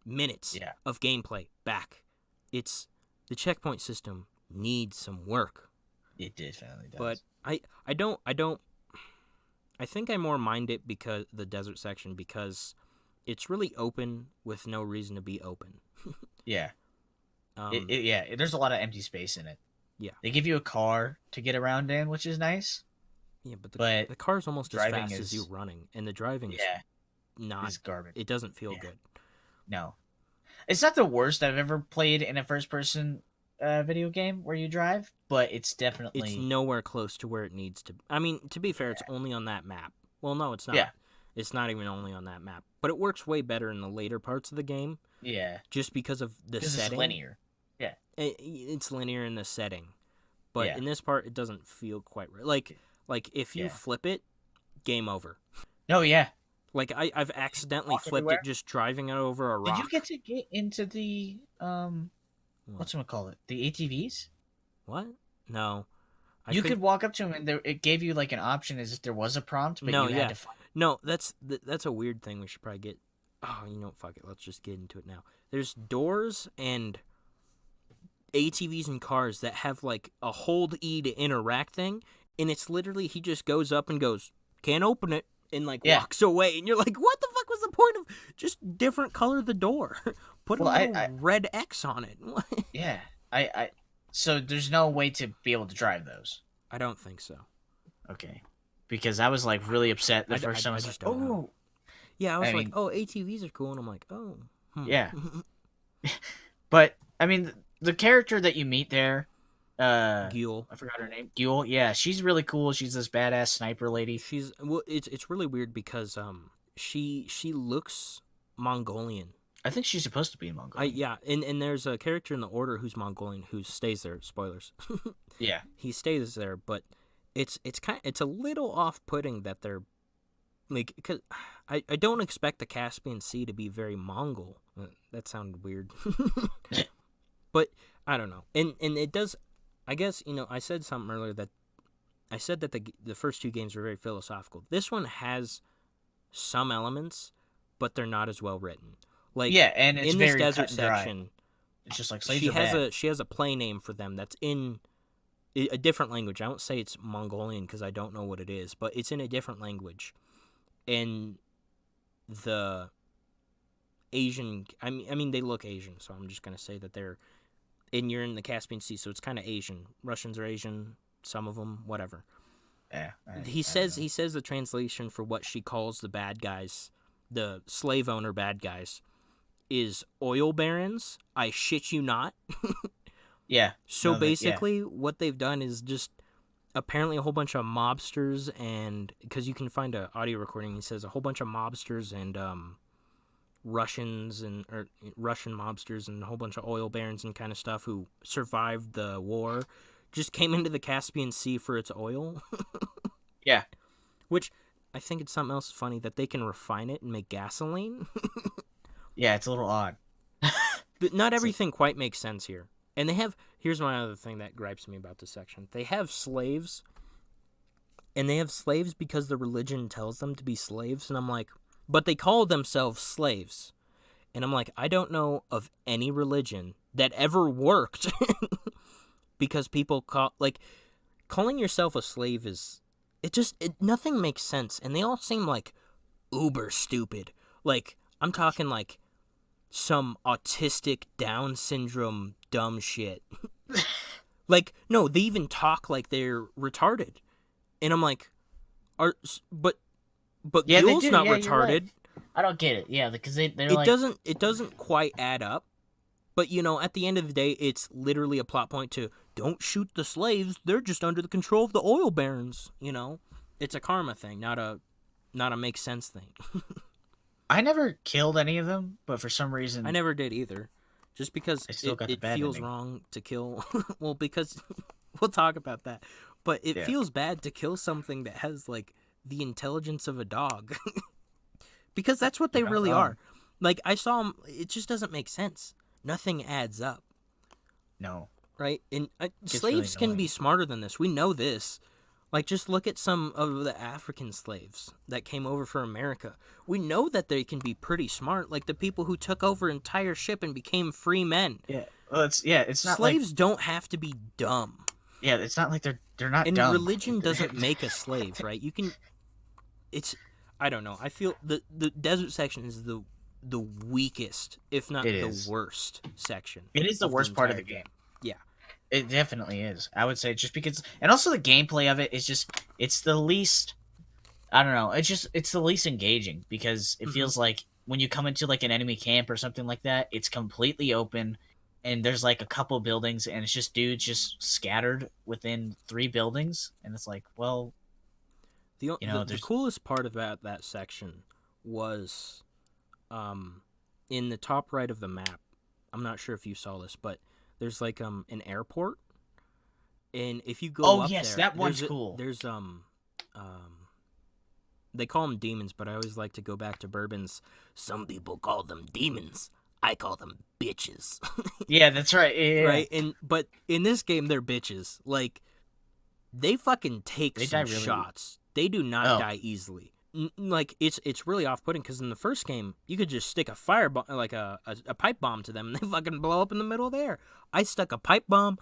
minutes of gameplay back. The checkpoint system needs some work. It definitely does. But I think I more mind it because the desert section because it's really open with no reason to be open. Yeah. There's a lot of empty space in it. Yeah. They give you a car to get around in, which is nice. Yeah, but the car's almost as fast as you running, and the driving is garbage. It doesn't feel good. No. It's not the worst I've ever played in a first-person video game where you drive, but it's definitely... It's nowhere close to where it needs to... I mean, to be fair, it's only on that map. Well, no, it's not. Yeah. It's not even only on that map. But it works way better in the later parts of the game. Yeah. Just because of the setting. It's linear. Yeah. It's linear in the setting. But in this part, it doesn't feel quite right. If you flip it, game over. Oh, yeah. I've accidentally flipped it just driving it over a rock. Did you get into the, whatchamacallit? The ATVs? What? No. You could walk up to them and it gave you an option as if there was a prompt, but you had to find it. No, that's a weird thing we should probably get. Oh, fuck it. Let's just get into it now. There's doors and ATVs and cars that have a hold E to interact thing, and it's literally he just goes up and goes, can't open it, and walks away, and you're like, what the fuck was the point of just different color the door? Put a red X on it. Yeah, so there's no way to be able to drive those. I don't think so. Okay. Because I was like really upset the first time. I was like, don't know. Yeah, I was like, mean, oh, ATVs are cool, and I'm like, oh. Yeah. But I mean, the character that you meet there, Gule. I forgot her name. Gule. Yeah, she's really cool. She's this badass sniper lady. It's really weird because she looks Mongolian. I think she's supposed to be Mongolian. Yeah, and there's a character in the Order who's Mongolian who stays there. Spoilers. Yeah, he stays there, but it's a little off-putting that they're like, because I don't expect the Caspian Sea to be very Mongol. That sounded weird, but I don't know. And it does. I guess I said something earlier that I said that the first two games were very philosophical. This one has some elements, but they're not as well written. Like, yeah, and it's in very this desert section, it's just like she has a play name for them that's in a different language. I won't say it's Mongolian because I don't know what it is, but it's in a different language. And the Asian, I mean, they look Asian, so I'm just gonna say that they're. And you're in the Caspian Sea, so it's kind of Asian. Russians are Asian, some of them, whatever. Yeah. He says the translation for what she calls the bad guys, the slave owner bad guys, is oil barons. I shit you not. Yeah. So basically, what they've done is just apparently a whole bunch of mobsters, and because you can find an audio recording, he says a whole bunch of mobsters and Russians or Russian mobsters and a whole bunch of oil barons and kind of stuff who survived the war just came into the Caspian Sea for its oil. Yeah. Which I think it's something else funny that they can refine it and make gasoline. Yeah, it's a little odd. But not everything quite makes sense here. And here's one other thing that gripes me about this section. They have slaves, and they have slaves because the religion tells them to be slaves, and I'm like, but they call themselves slaves. And I'm like, I don't know of any religion that ever worked. Because people calling yourself a slave is, nothing makes sense. And they all seem like uber stupid. Like, I'm talking like some autistic Down syndrome dumb shit. Like, no, they even talk like they're retarded. And I'm like, but yeah, Gule's not retarded. Right. I don't get it. Yeah, because they're it doesn't quite add up. But at the end of the day, it's literally a plot point to don't shoot the slaves. They're just under the control of the oil barons. It's a karma thing, not a make sense thing. I never killed any of them, but for some reason I never did either. Just because it feels ending. Wrong to kill. Well, because we'll talk about that. But it feels bad to kill something that has like the intelligence of a dog. Because that's what they really are. Like, I saw them, it just doesn't make sense. Nothing adds up. No. Right? And slaves can be smarter than this. We know this. Like, just look at some of the African slaves that came over for America. We know that they can be pretty smart. Like, the people who took over an entire ship and became free men. Yeah. Well, it's not slaves don't have to be dumb. Yeah, it's not like they're not and dumb. And religion doesn't make a slave, right? I don't know. I feel the desert section is the weakest, if not the worst section. It is the worst part of the game. Yeah. It definitely is. I would say just because, and also the gameplay of it is just, it's the least, I don't know, it's the least engaging because it feels like when you come into like an enemy camp or something like that, it's completely open and there's like a couple buildings and it's just dudes just scattered within 3 buildings. And it's like, well, the coolest part about that section was in the top right of the map. I'm not sure if you saw this, but there's like an airport, and if you go up there, that one's cool. There's they call them demons, but I always like to go back to Bourbon's. Some people call them demons. I call them bitches. Yeah, that's right. Yeah. Right, but in this game they're bitches. Like, they fucking take some shots. They do not die easily. Like, it's really off-putting because in the first game you could just stick a firebomb, like a pipe bomb to them, and they fucking blow up in the middle of the air. I stuck a pipe bomb,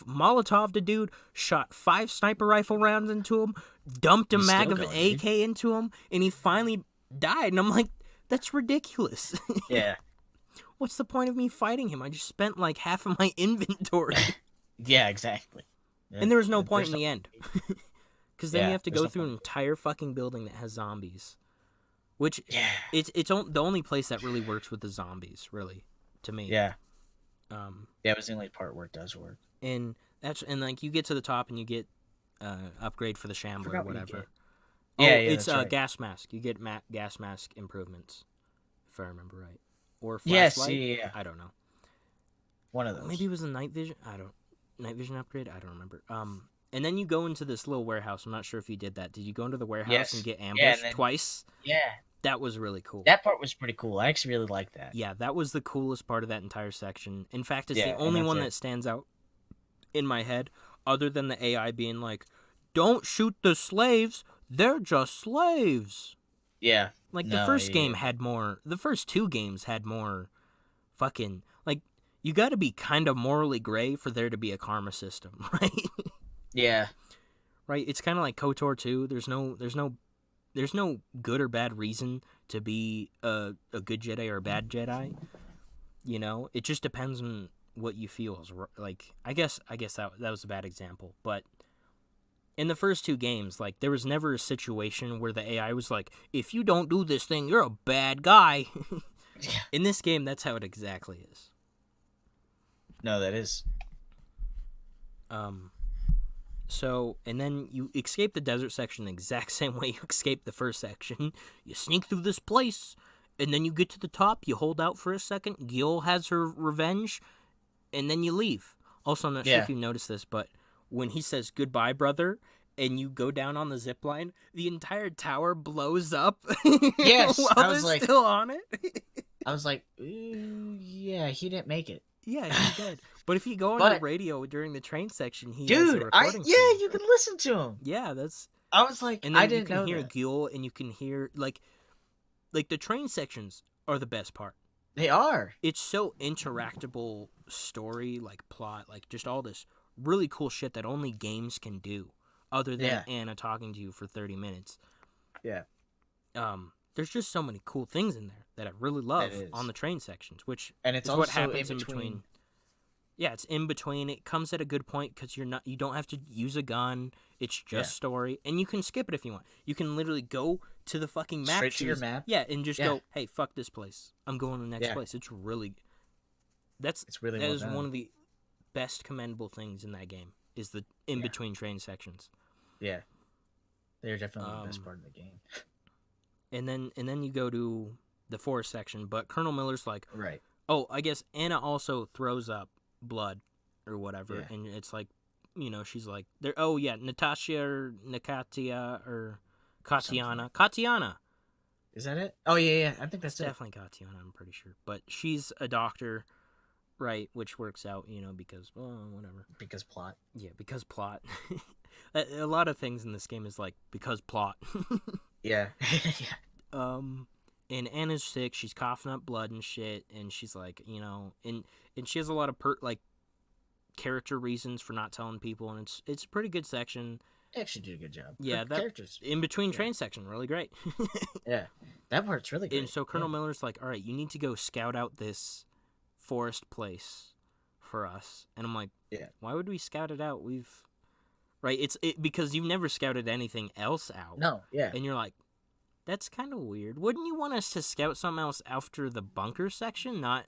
Molotov'd a dude, shot 5 sniper rifle rounds into him, dumped a mag of an AK into him, and he finally died. And I'm like, that's ridiculous. Yeah. What's the point of me fighting him? I just spent like half of my inventory. Yeah, exactly. And there was no point in the end. Because then you have to go through an entire fucking building that has zombies. Which, it's the only place that really works with the zombies, really, to me. Yeah. It was the only part where it does work. And like, you get to the top and you get upgrade for the Shambler or whatever. It's right. Gas mask. You get gas mask improvements, if I remember right. Or flashlight. Yes, I don't know. One of those. Maybe it was a night vision. Night vision upgrade. I don't remember. And then you go into this little warehouse. I'm not sure if you did that. Did you go into the warehouse and get ambushed twice? Yeah. That was really cool. That part was pretty cool. I actually really liked that. Yeah, that was the coolest part of that entire section. In fact, it's the only one that stands out in my head, other than the AI being like, "Don't shoot the slaves. They're just slaves." Yeah. Like, the first game had more... The first two games had more fucking... Like, you gotta be kind of morally gray for there to be a karma system, right? Yeah. Right? It's kind of like KOTOR 2. There's no good or bad reason to be a good Jedi or a bad Jedi. You know? It just depends on what you feel is... Like, I guess that was a bad example, but... In the first two games, like, there was never a situation where the AI was like, if you don't do this thing, you're a bad guy. In this game, that's how it exactly is. No, that is. So, and then you escape the desert section the exact same way you escaped the first section. You sneak through this place, and then you get to the top, you hold out for a second, Gil has her revenge, and then you leave. Also, I'm not sure if you noticed this, but... When he says, "Goodbye, brother," and you go down on the zip line, the entire tower blows up. Yes, while I was they're still on it. I was like, yeah, he didn't make it. Yeah, he did. But if you go on the radio during the train section, he has a dude, recording. You can listen to him. Yeah, that's. I was like, and then I didn't know you can hear that. Gil, and you can hear like the train sections are the best part. They are. It's so interactable story, like plot, like just all this really cool shit that only games can do, other than Anna talking to you for 30 minutes. Yeah. There's just so many cool things in there that I really love on the train sections, which is what happens in between. Yeah, it's in between. It comes at a good point because you don't have to use a gun. It's just story, and you can skip it if you want. You can literally go to the fucking map. Straight to your map. Yeah, and just go, hey, fuck this place. I'm going to the next place. It's really. That is one of the best commendable things in that game is the in between train sections. Yeah, they're definitely the best part of the game. And then you go to the forest section, but Colonel Miller's like, right. Oh, I guess Anna also throws up blood or whatever, and it's like, she's like, there. Oh yeah, Natasha or Nakatia or Katiana. Is that it? Oh yeah. I think that's definitely Katiana. I'm pretty sure, but she's a doctor. Right, which works out, because, whatever. Because plot. Yeah, because plot. A lot of things in this game is like, because plot. Yeah. And Anna's sick, she's coughing up blood and shit, and she's like, and she has a lot of, character reasons for not telling people, and it's a pretty good section. They actually did a good job. Yeah, that characters. In between train section, really great. Yeah, that part's really great. And so Colonel Miller's like, all right, you need to go scout out this forest place for us, and I'm like, why would we scout it out? It's because you've never scouted anything else out. No, and you're like, that's kind of weird. Wouldn't you want us to scout something else after the bunker section? Not,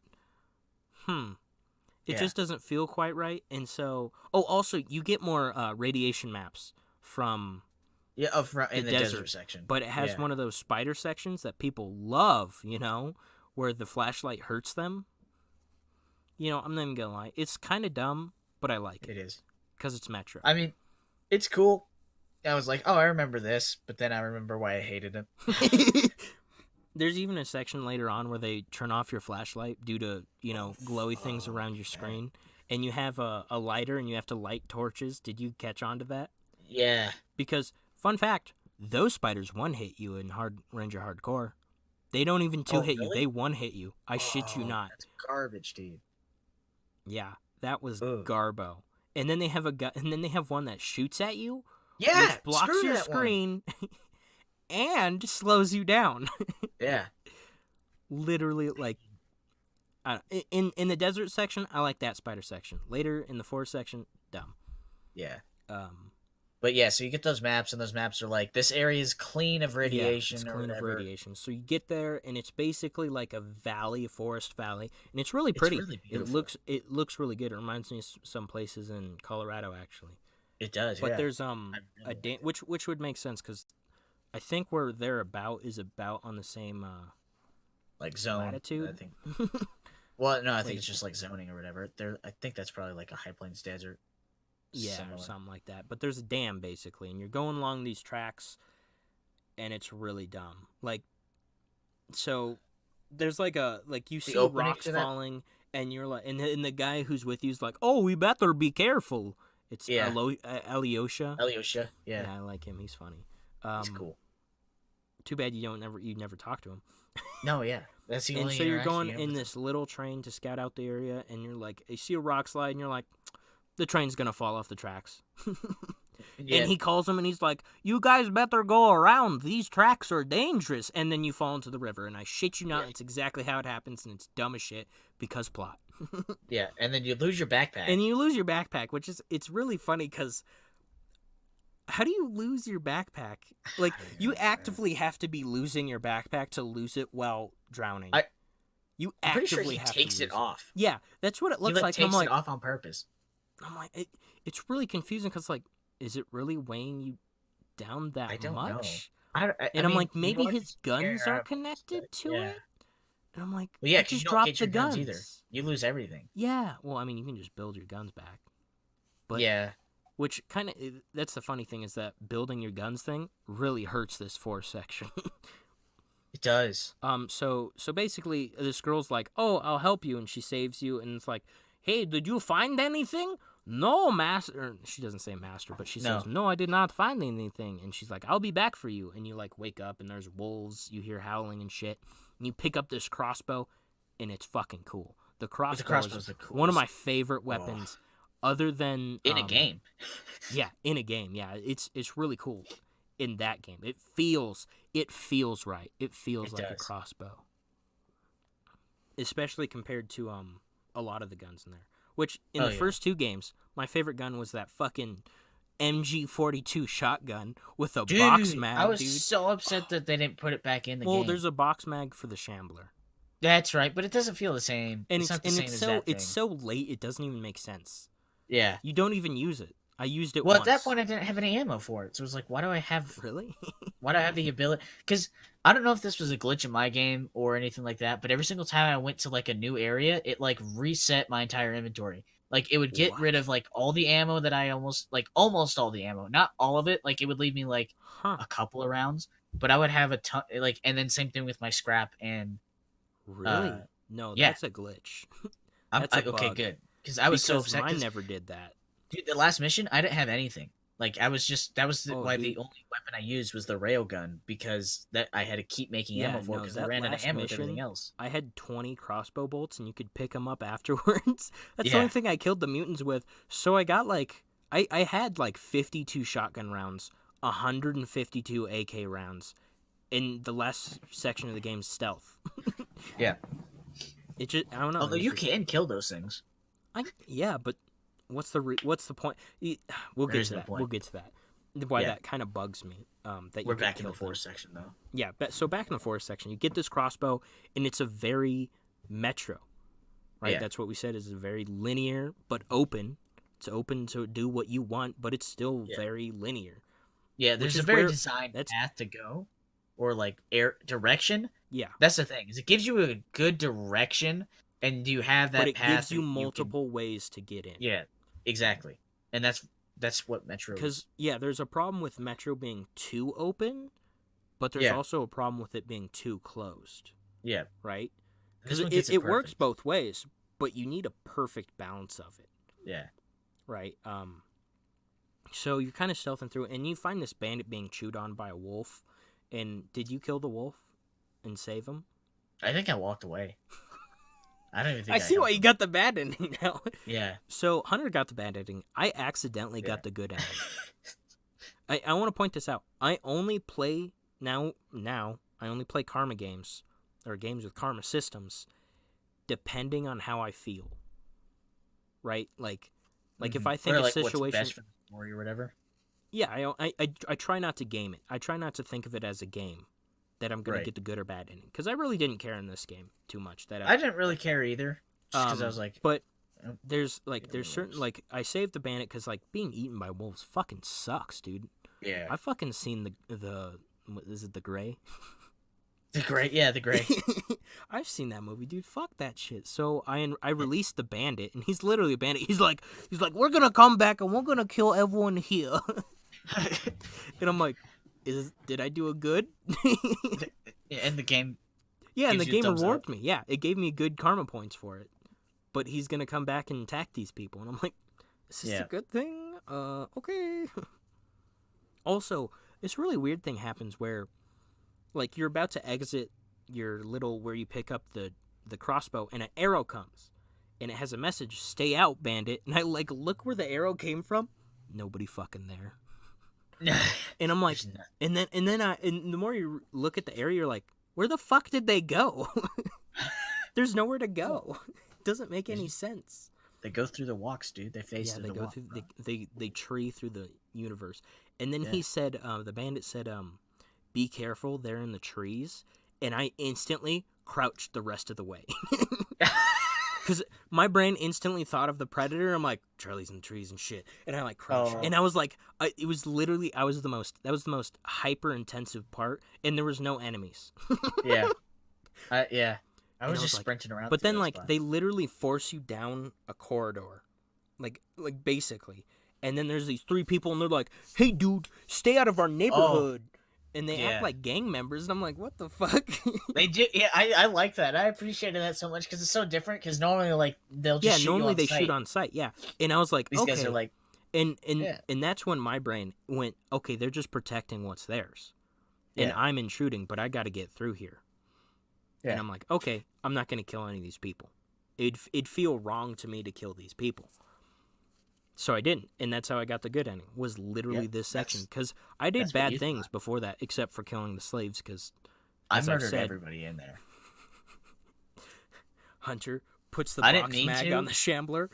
it just doesn't feel quite right. And so, also you get more radiation maps from in the desert section, but it has one of those spider sections that people love. Where the flashlight hurts them. I'm not even gonna lie. It's kind of dumb, but I like it. It is. Because it's Metro. I mean, it's cool. I was like, oh, I remember this, but then I remember why I hated him. There's even a section later on where they turn off your flashlight due to, glowy things around your screen. And you have a lighter and you have to light torches. Did you catch on to that? Yeah. Because, fun fact, those spiders one-hit you in Ranger Hardcore. They don't even two-hit you. They one-hit you. I shit you not. That's garbage, dude. Yeah, that was garbo. And then they have one that shoots at you, which blocks your screen, and slows you down. Yeah, literally, like, in the desert section, I like that spider section. Later in the forest section, dumb. Yeah. But yeah, so you get those maps, and those maps are like, this area is clean of radiation, it's or clean of whatever. radiation. So you get there, and it's basically like a valley, a forest valley, and it's really It's pretty. really beautiful. It looks really good. It reminds me of some places in Colorado, actually. It does, But yeah. there's I a really like it. which would make sense because I think where they're about is about on the same Like zone, I latitude. think. Well, no, I think Wait, it's just like zoning or whatever. There, I think that's probably like a high plains desert, yeah, or similar. something like that. But there's a dam basically, and you're going along these tracks, and it's really dumb. Like, so there's like you The see opening rocks to that, falling, and you're like, and the guy who's with you's like, oh, we better be careful. It's yeah, Alyosha. Alyosha, yeah, Yeah, I like him. He's funny. he's cool. Too bad you never talk to him. No, yeah, that's the And only so you're interaction going you have in with him. this little train to scout out the area, and you're like, you see a rock slide, and you're like, the train's gonna fall off the tracks. Yeah, And he calls him, and he's like, you guys better go around. These tracks are dangerous. And then you fall into the river, and I shit you not, yeah, it's exactly how it happens, and it's dumb as shit because plot. yeah, and then you lose your backpack. And you lose your backpack, which is, it's really funny because how do you lose your backpack? Like, you actively have to be losing your backpack to lose it while drowning. You I'm pretty actively sure he have takes to it lose off. Yeah, that's what it He looks like like. takes it off on purpose. I'm like, it's really confusing because, like, is it really weighing you down that I don't much? know. And I'm mean, like, you maybe want to his guns care are out connected to yeah. it? And I'm like, Well, yeah, I because you just don't dropped get the your guns either. guns. You lose everything. Yeah, well, I mean, you can just build your guns back. But Yeah, which kind of, that's the funny thing is that building your guns thing really hurts this force section. it does. So basically, this girl's like, "Oh, I'll help you," and she saves you, and it's like, "Hey, did you find anything?" No, master. She doesn't say master, but she says, No. "No, I did not find anything." And she's like, "I'll be back for you." And you like wake up, and there's wolves. You hear howling and shit. And you pick up this crossbow, and it's fucking cool. The crossbow is the coolest. one of my favorite weapons, other than in a game. Yeah, in a game. Yeah, it's really cool. In that game, it feels right. It feels like a crossbow, especially compared to a lot of the guns in there. Which in the first two games, my favorite gun was that fucking MG42 shotgun with a box mag. I was so upset that they didn't put it back in the game. Well, there's a box mag for the Shambler. That's right, but it doesn't feel the same. And it's not the same as that thing. It's so late, it doesn't even make sense. Yeah. You don't even use it. I used it once. At that point, I didn't have any ammo for it. So it was like, why do I have... Really? Why do I have the ability? Because I don't know if this was a glitch in my game or anything like that, but every single time I went to, like, a new area, it, like, reset my entire inventory. Like, it would get rid of, like, all the ammo that I almost all the ammo. Not all of it. Like, it would leave me, like, a couple of rounds. But I would have a ton... Like, and then same thing with my scrap and... Really? No, yeah. That's a glitch. Okay, good. Because I was so upset. Mine never did that. Dude, the last mission, I didn't have anything. Like, I was just... That was why the only weapon I used was the railgun. Because that I had to keep making ammo for because I ran out of ammo with everything else. I had 20 crossbow bolts, and you could pick them up afterwards. That's the only thing I killed the mutants with. So I got, like... I had, like, 52 shotgun rounds, 152 AK rounds, in the last section of the game's stealth. Yeah. It just... I don't know. Although you can kill those things. Yeah, but... What's the point? We'll get to that. We'll get to that. Why that kind of bugs me. That we're back in the forest section, though. Yeah, so back in the forest section, you get this crossbow, and it's a very Metro, right? Yeah. That's what we said is a very linear but open. It's open to do what you want, but it's still very linear. Yeah, there's a very designed path to go, or like direction. Yeah, that's the thing. Is it gives you a good direction, and you have that path. But it gives you multiple ways to get in. Yeah. Exactly, and that's what Metro. Because there's a problem with Metro being too open, but there's also a problem with it being too closed. Yeah, right. Because it works both ways, but you need a perfect balance of it. Yeah, right. So you're kind of stealthing through it, and you find this bandit being chewed on by a wolf. And did you kill the wolf and save him? I think I walked away. I don't even think I see why you got the bad ending now. Yeah. So Hunter got the bad ending. I accidentally got the good ending. I want to point this out. I only play now I only play karma games or games with karma systems depending on how I feel. Right? Like if I think a situation what's best for the story or whatever. Yeah, I try not to game it. I try not to think of it as a game that I'm gonna get the good or bad ending, because I really didn't care in this game too much. I didn't really care either, just because I was like, but there's certain, like, I saved the bandit because, like, being eaten by wolves fucking sucks, dude. Yeah, I fucking seen the what is it, the Gray? The Gray. I've seen that movie, dude. Fuck that shit. So I released the bandit, and he's literally a bandit. He's like, we're gonna come back and we're gonna kill everyone here. And I'm like, did I do a good? And the game. Yeah, and the game rewards me. Yeah, it gave me good karma points for it. But he's gonna come back and attack these people, and I'm like, is this a good thing? Okay. Also, this really weird thing happens where, like, you're about to exit your little where you pick up the crossbow, and an arrow comes, and it has a message: "Stay out, bandit." And I like look where the arrow came from. Nobody fucking there. And I'm like, and then the more you look at the area, you're like, where the fuck did they go? There's nowhere to go. It doesn't make any sense. They go through the walks, dude. They face through the walk. They tree through the universe. And then he said, the bandit said, be careful, they're in the trees. And I instantly crouched the rest of the way. Because my brain instantly thought of the predator. I'm like, Charlie's in the trees and shit. And I like crouched. And I was like, it was literally, that was the most hyper intensive part. And there was no enemies. Yeah. I was just like, sprinting around. But then, like, they literally force you down a corridor. Like basically. And then there's these 3 people, and they're like, hey, dude, stay out of our neighborhood. And they act like gang members, and I'm like, what the fuck? They do. Yeah, I like that. I appreciated that so much, because it's so different, because normally, like, they'll just shoot normally you on they sight. shoot on sight, yeah. And I was like, These guys are like... And that's when my brain went, okay, they're just protecting what's theirs. And I'm intruding, but I got to get through here. Yeah. And I'm like, okay, I'm not going to kill any of these people. It'd feel wrong to me to kill these people. So I didn't, and that's how I got the good ending, was literally this section. Because I did bad things before that, except for killing the slaves, because I murdered everybody in there. Hunter puts the box mag on the shambler.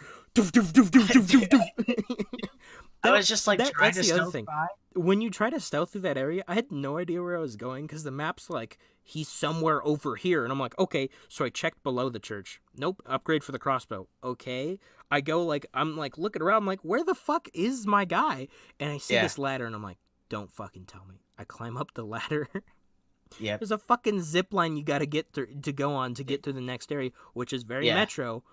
I was just like trying to stealth by. When you try to stealth through that area, I had no idea where I was going, because the map's like, he's somewhere over here. And I'm like, okay. So I checked below the church. Nope. Upgrade for the crossbow. Okay. I go, like, I'm like looking around. I'm like, where the fuck is my guy? And I see this ladder, and I'm like, don't fucking tell me. I climb up the ladder. Yeah. There's a fucking zip line you got to get through to go on to get to the next area, which is very Metro.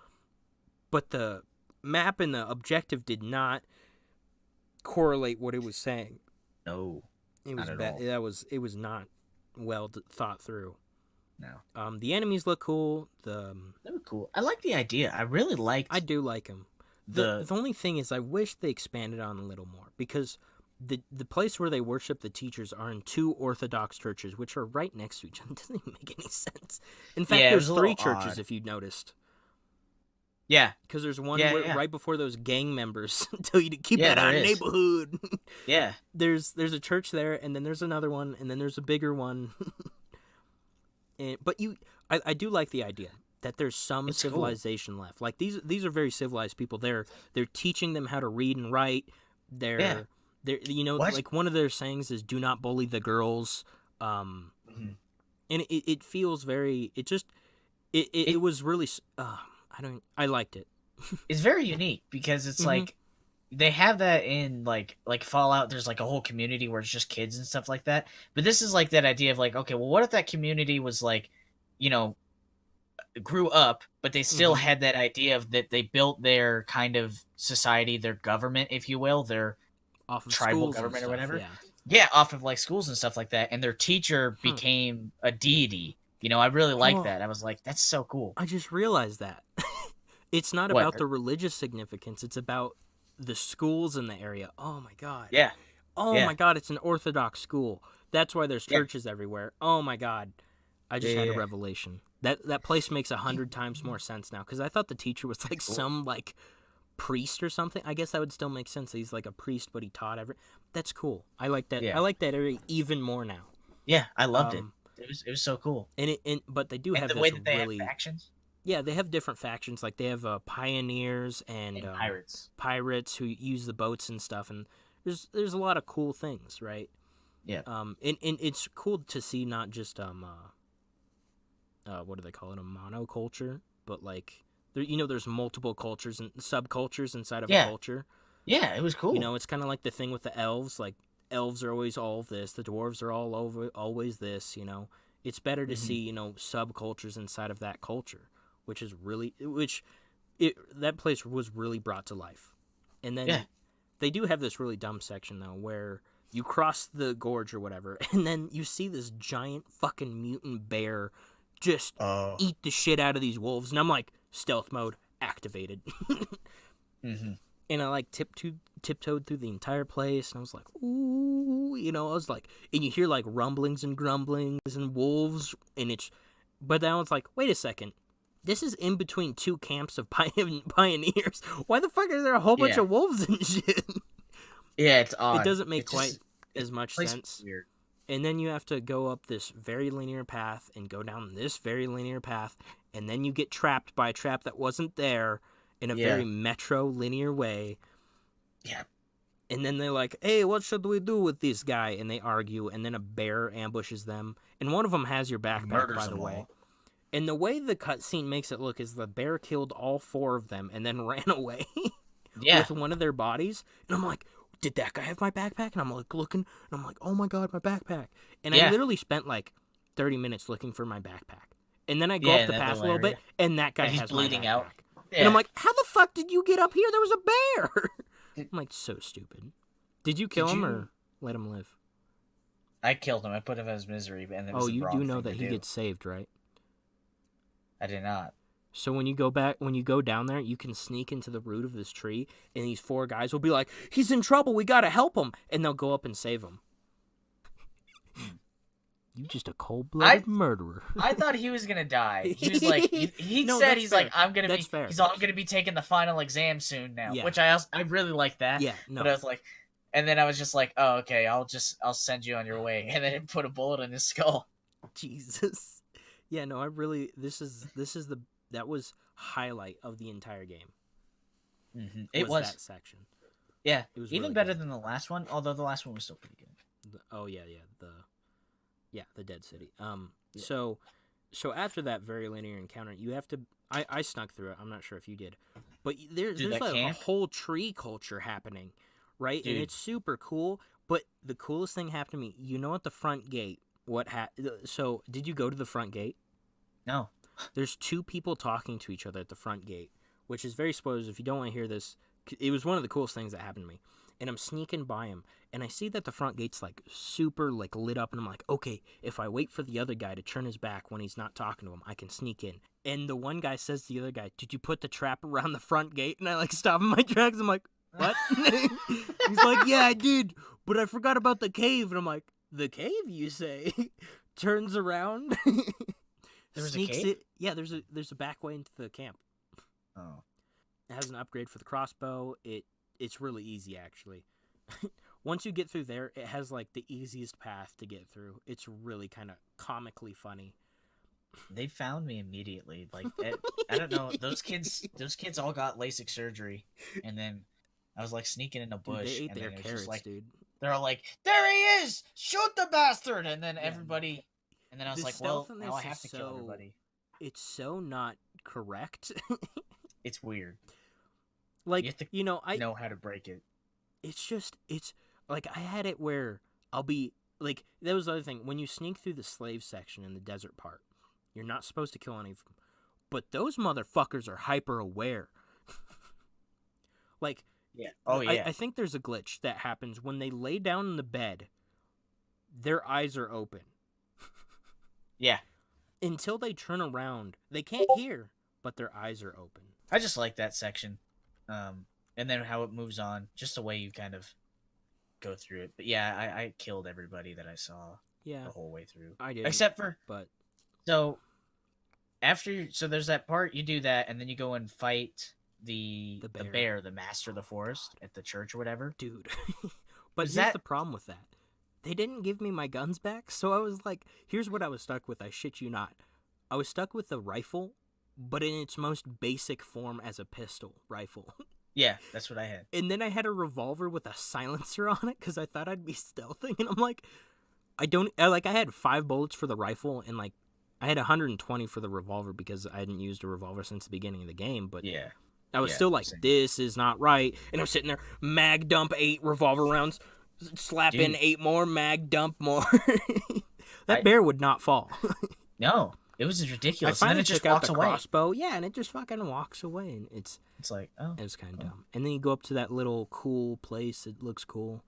But the map and the objective did not correlate what it was saying. No. It was bad. It was not well thought through. No. The enemies look cool. They were cool. I like the idea. I really liked. I do like them. The only thing is, I wish they expanded on a little more, because the place where they worship the teachers are in 2 Orthodox churches, which are right next to each other. It doesn't even make any sense. In fact, there's 3 churches, if you noticed. Yeah, because there's one right before those gang members tell you to keep that out of the neighborhood. Yeah, there's a church there, and then there's another one, and then there's a bigger one. But I do like the idea that there's some civilization left. Like these are very civilized people. They're teaching them how to read and write. They're like one of their sayings is "Do not bully the girls." And it feels very. It was really. I liked it. It's very unique, because it's like they have that in like Fallout. There's like a whole community where it's just kids and stuff like that. But this is like that idea of like, okay, well, what if that community was like, grew up, but they still had that idea of that they built their kind of society, their government, if you will, their off of tribal government or whatever. Yeah. Yeah, off of like schools and stuff like that. And their teacher became a deity. I really like that. I was like, that's so cool. I just realized that. It's not about the religious significance. It's about the schools in the area. Oh, my God. Yeah. Oh, my God. It's an Orthodox school. That's why there's churches everywhere. Oh, my God. I just had a revelation. That place makes 100 times more sense now, because I thought the teacher was like some like priest or something. I guess that would still make sense. He's like a priest, but he taught That's cool. I like that. I like that area even more now. Yeah, I loved it. It was so cool. But they do have the way that they have factions. Yeah, they have different factions. Like they have pioneers and pirates. Pirates who use the boats and stuff. And there's a lot of cool things, right? Yeah. And it's cool to see not just what do they call it, a monoculture, but like there's multiple cultures and subcultures inside of a culture. Yeah, it was cool. It's kind of like the thing with the elves. Like elves are always all of this, the dwarves are always this. It's better to see subcultures inside of that culture, which is really that place was really brought to life. And then they do have this really dumb section though where you cross the gorge or whatever, and then you see this giant fucking mutant bear just eat the shit out of these wolves, and I'm like, stealth mode activated. Mm-hmm. And I like tiptoed through the entire place, and I was like, ooh, I was like, and you hear like rumblings and grumblings and wolves, but then I was like, wait a second, this is in between two camps of pioneers. Why the fuck are there a whole bunch of wolves and shit? Yeah, it's odd. It doesn't make quite as much sense. Weird. And then you have to go up this very linear path and go down this very linear path, and then you get trapped by a trap that wasn't there in a very metro linear way. Yeah. And then they're like, hey, what should we do with this guy? And they argue, and then a bear ambushes them. And one of them has your backpack, by the way. And the way the cutscene makes it look is the bear killed all 4 of them and then ran away with one of their bodies. And I'm like, did that guy have my backpack? And I'm like looking, and I'm like, oh my god, my backpack. And I literally spent like 30 minutes looking for my backpack. And then I go up the path a little bit, and that guy has bleeding out. Yeah. And I'm like, how the fuck did you get up here? There was a bear. I'm like, so stupid. Did you kill him or let him live? I killed him. I put him in his misery. And you do know that he gets saved, right? I did not. So when you go down there, you can sneak into the root of this tree, and these 4 guys will be like, he's in trouble, we gotta help him, and they'll go up and save him. You just a cold-blooded murderer. I thought he was gonna die. He was like, he said he's fair. Like, I'm gonna be taking the final exam soon now, which I really like that. Yeah, no. But I was like, and then I was just like, oh, okay, I'll send you on your way, and then it put a bullet in his skull. Jesus. Yeah, no, that was highlight of the entire game. Mm-hmm. It was that section. Yeah, it was even really better than the last one, although the last one was still pretty good. The Dead City. So after that very linear encounter, you have to. I snuck through it. I'm not sure if you did, but there's like a whole tree culture happening, right? Dude. And it's super cool. But the coolest thing happened to me. At the front gate, so did you go to the front gate? No. There's 2 people talking to each other at the front gate, which is very spoilers. If you don't want to hear this, it was one of the coolest things that happened to me. And I'm sneaking by him, and I see that the front gate's like super like lit up, and I'm like, okay, if I wait for the other guy to turn his back when he's not talking to him, I can sneak in. And the one guy says to the other guy, did you put the trap around the front gate? And I like stop in my tracks. I'm like, what? He's like, yeah, I did, but I forgot about the cave. And I'm like, the cave, you say? Turns around. There was a cave? Yeah, there's a back way into the camp. Oh. It has an upgrade for the crossbow. It's really easy, actually. Once you get through there, it has like the easiest path to get through. It's really kind of comically funny. They found me immediately. Like I don't know, those kids all got LASIK surgery, and then I was like sneaking in a bush. Dude, they ate and their carrots, like, dude. They're all like, "There he is! Shoot the bastard!" And then everybody. And then I was like, well, now I have to kill everybody. It's so not correct. It's weird. Like, you have to I know how to break it. It's like I had it where I'll be like, that was the other thing. When you sneak through the slave section in the desert part, you're not supposed to kill any of them. But those motherfuckers are hyper aware. Like, yeah. Oh, yeah. I think there's a glitch that happens when they lay down in the bed, their eyes are open. Yeah. Until they turn around, they can't hear, but their eyes are open. I just like that section. And then how it moves on, just the way you kind of go through it. But yeah, I killed everybody that I saw the whole way through. I did. Except for... But... So, so there's that part, you do that, and then you go and fight the bear, the master of the forest, at the church or whatever. Dude. But here's the problem with that. They didn't give me my guns back, so I was like, here's what I was stuck with, I shit you not. I was stuck with the rifle, but in its most basic form as a pistol rifle. Yeah, that's what I had. And then I had a revolver with a silencer on it because I thought I'd be stealthing, and I'm like, I had 5 bullets for the rifle, and like I had 120 for the revolver because I hadn't used a revolver since the beginning of the game, but Yeah. I was still like, this is not right, and I'm sitting there, mag dump 8 revolver rounds, slap in 8 more, mag dump more. That bear would not fall. No, it was ridiculous. I finally and then it just took out walks the away. crossbow, yeah, and it just fucking walks away, and it's like, oh, it was kind of dumb. And then you go up to that little cool place. It looks cool.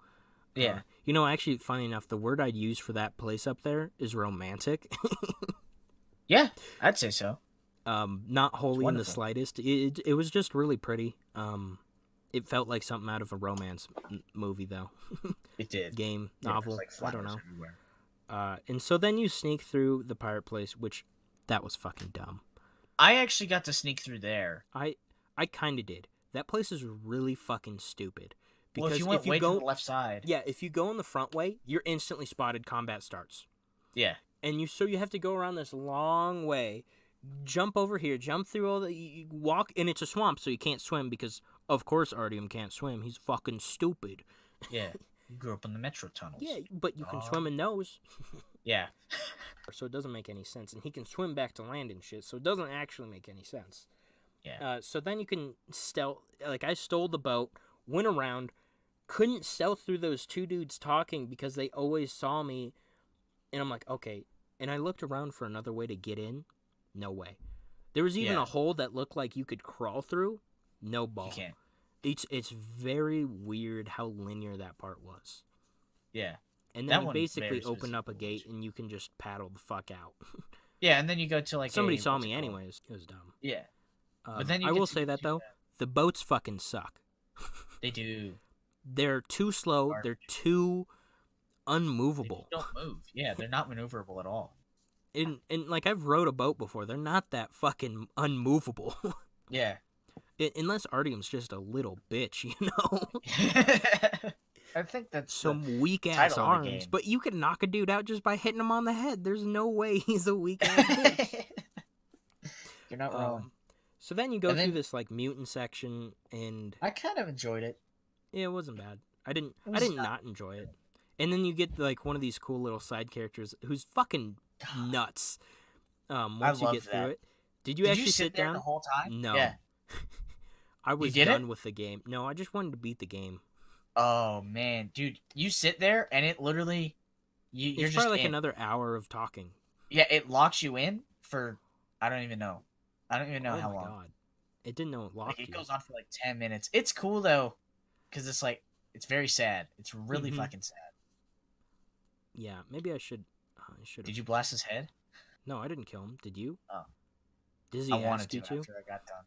Yeah. Actually, funny enough, the word I'd use for that place up there is romantic. Yeah, I'd say so. Not wholly in the slightest. It was just really pretty. It felt like something out of a romance movie, though. It did. Game, novel, like I don't know. Everywhere. And so then you sneak through the pirate place, which that was fucking dumb. I actually got to sneak through there. I kind of did. That place is really fucking stupid. Because if you went way to the left side. Yeah, if you go in the front way, you're instantly spotted. Combat starts. Yeah. And you have to go around this long way, jump over here, jump through all you walk, and it's a swamp, so you can't swim because, of course, Artyom can't swim. He's fucking stupid. Yeah. You grew up in the metro tunnels. Yeah, but you can swim in those. Yeah. So it doesn't make any sense. And he can swim back to land and shit, so it doesn't actually make any sense. Yeah. So then you can stealth. Like, I stole the boat, went around, couldn't stealth through those 2 dudes talking because they always saw me. And I'm like, okay. And I looked around for another way to get in. No way. There was even a hole that looked like you could crawl through. No ball. You can't. It's very weird how linear that part was. Yeah. And then you basically open up a gate and you can just paddle the fuck out. Yeah, and then you go to like somebody saw me anyways. It was dumb. Yeah. But then I will say that though, the boats fucking suck. They do. They're too slow. They're too unmovable. They don't move. Yeah, they're not maneuverable at all. And like, I've rowed a boat before. They're not that fucking unmovable. Yeah. Unless Artyom's just a little bitch, you know? I think that's some weak-ass arms. But you can knock a dude out just by hitting him on the head. There's no way he's a weak-ass bitch. You're not wrong. So then you go through this, like, mutant section, and I kind of enjoyed it. Yeah, it wasn't bad. I didn't not enjoy it. And then you get, like, one of these cool little side characters who's fucking nuts. Once you get through it. Did you actually sit down the whole time? No. Yeah. I was done with the game. No, I just wanted to beat the game. Oh man, dude, you sit there and it literally, you're it's just probably like another hour of talking. Yeah, it locks you in for I don't even know how long. God. It didn't know it locked you. It goes on for like 10 minutes. It's cool though, because it's like it's very sad. It's really fucking sad. Yeah, maybe I should. Did you blast his head? No, I didn't kill him. Did you? Oh. Does he ask you to? After I got done.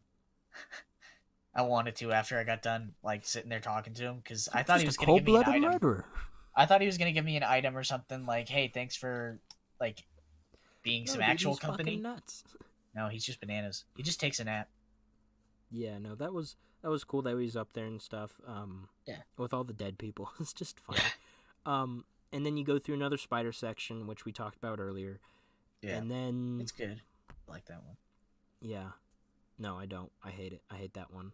I wanted to after I got done, like sitting there talking to him, because I thought he was going to give me an item. Murderer. I thought he was going to give me an item or something like, "Hey, thanks for like being some actual company." Nuts. No, he's just bananas. He just takes a nap. Yeah, no, that was cool that he was up there and stuff. Yeah, with all the dead people, it's just fun. And then you go through another spider section, which we talked about earlier. Yeah, and then it's good. I like that one. Yeah, no, I don't. I hate it. I hate that one.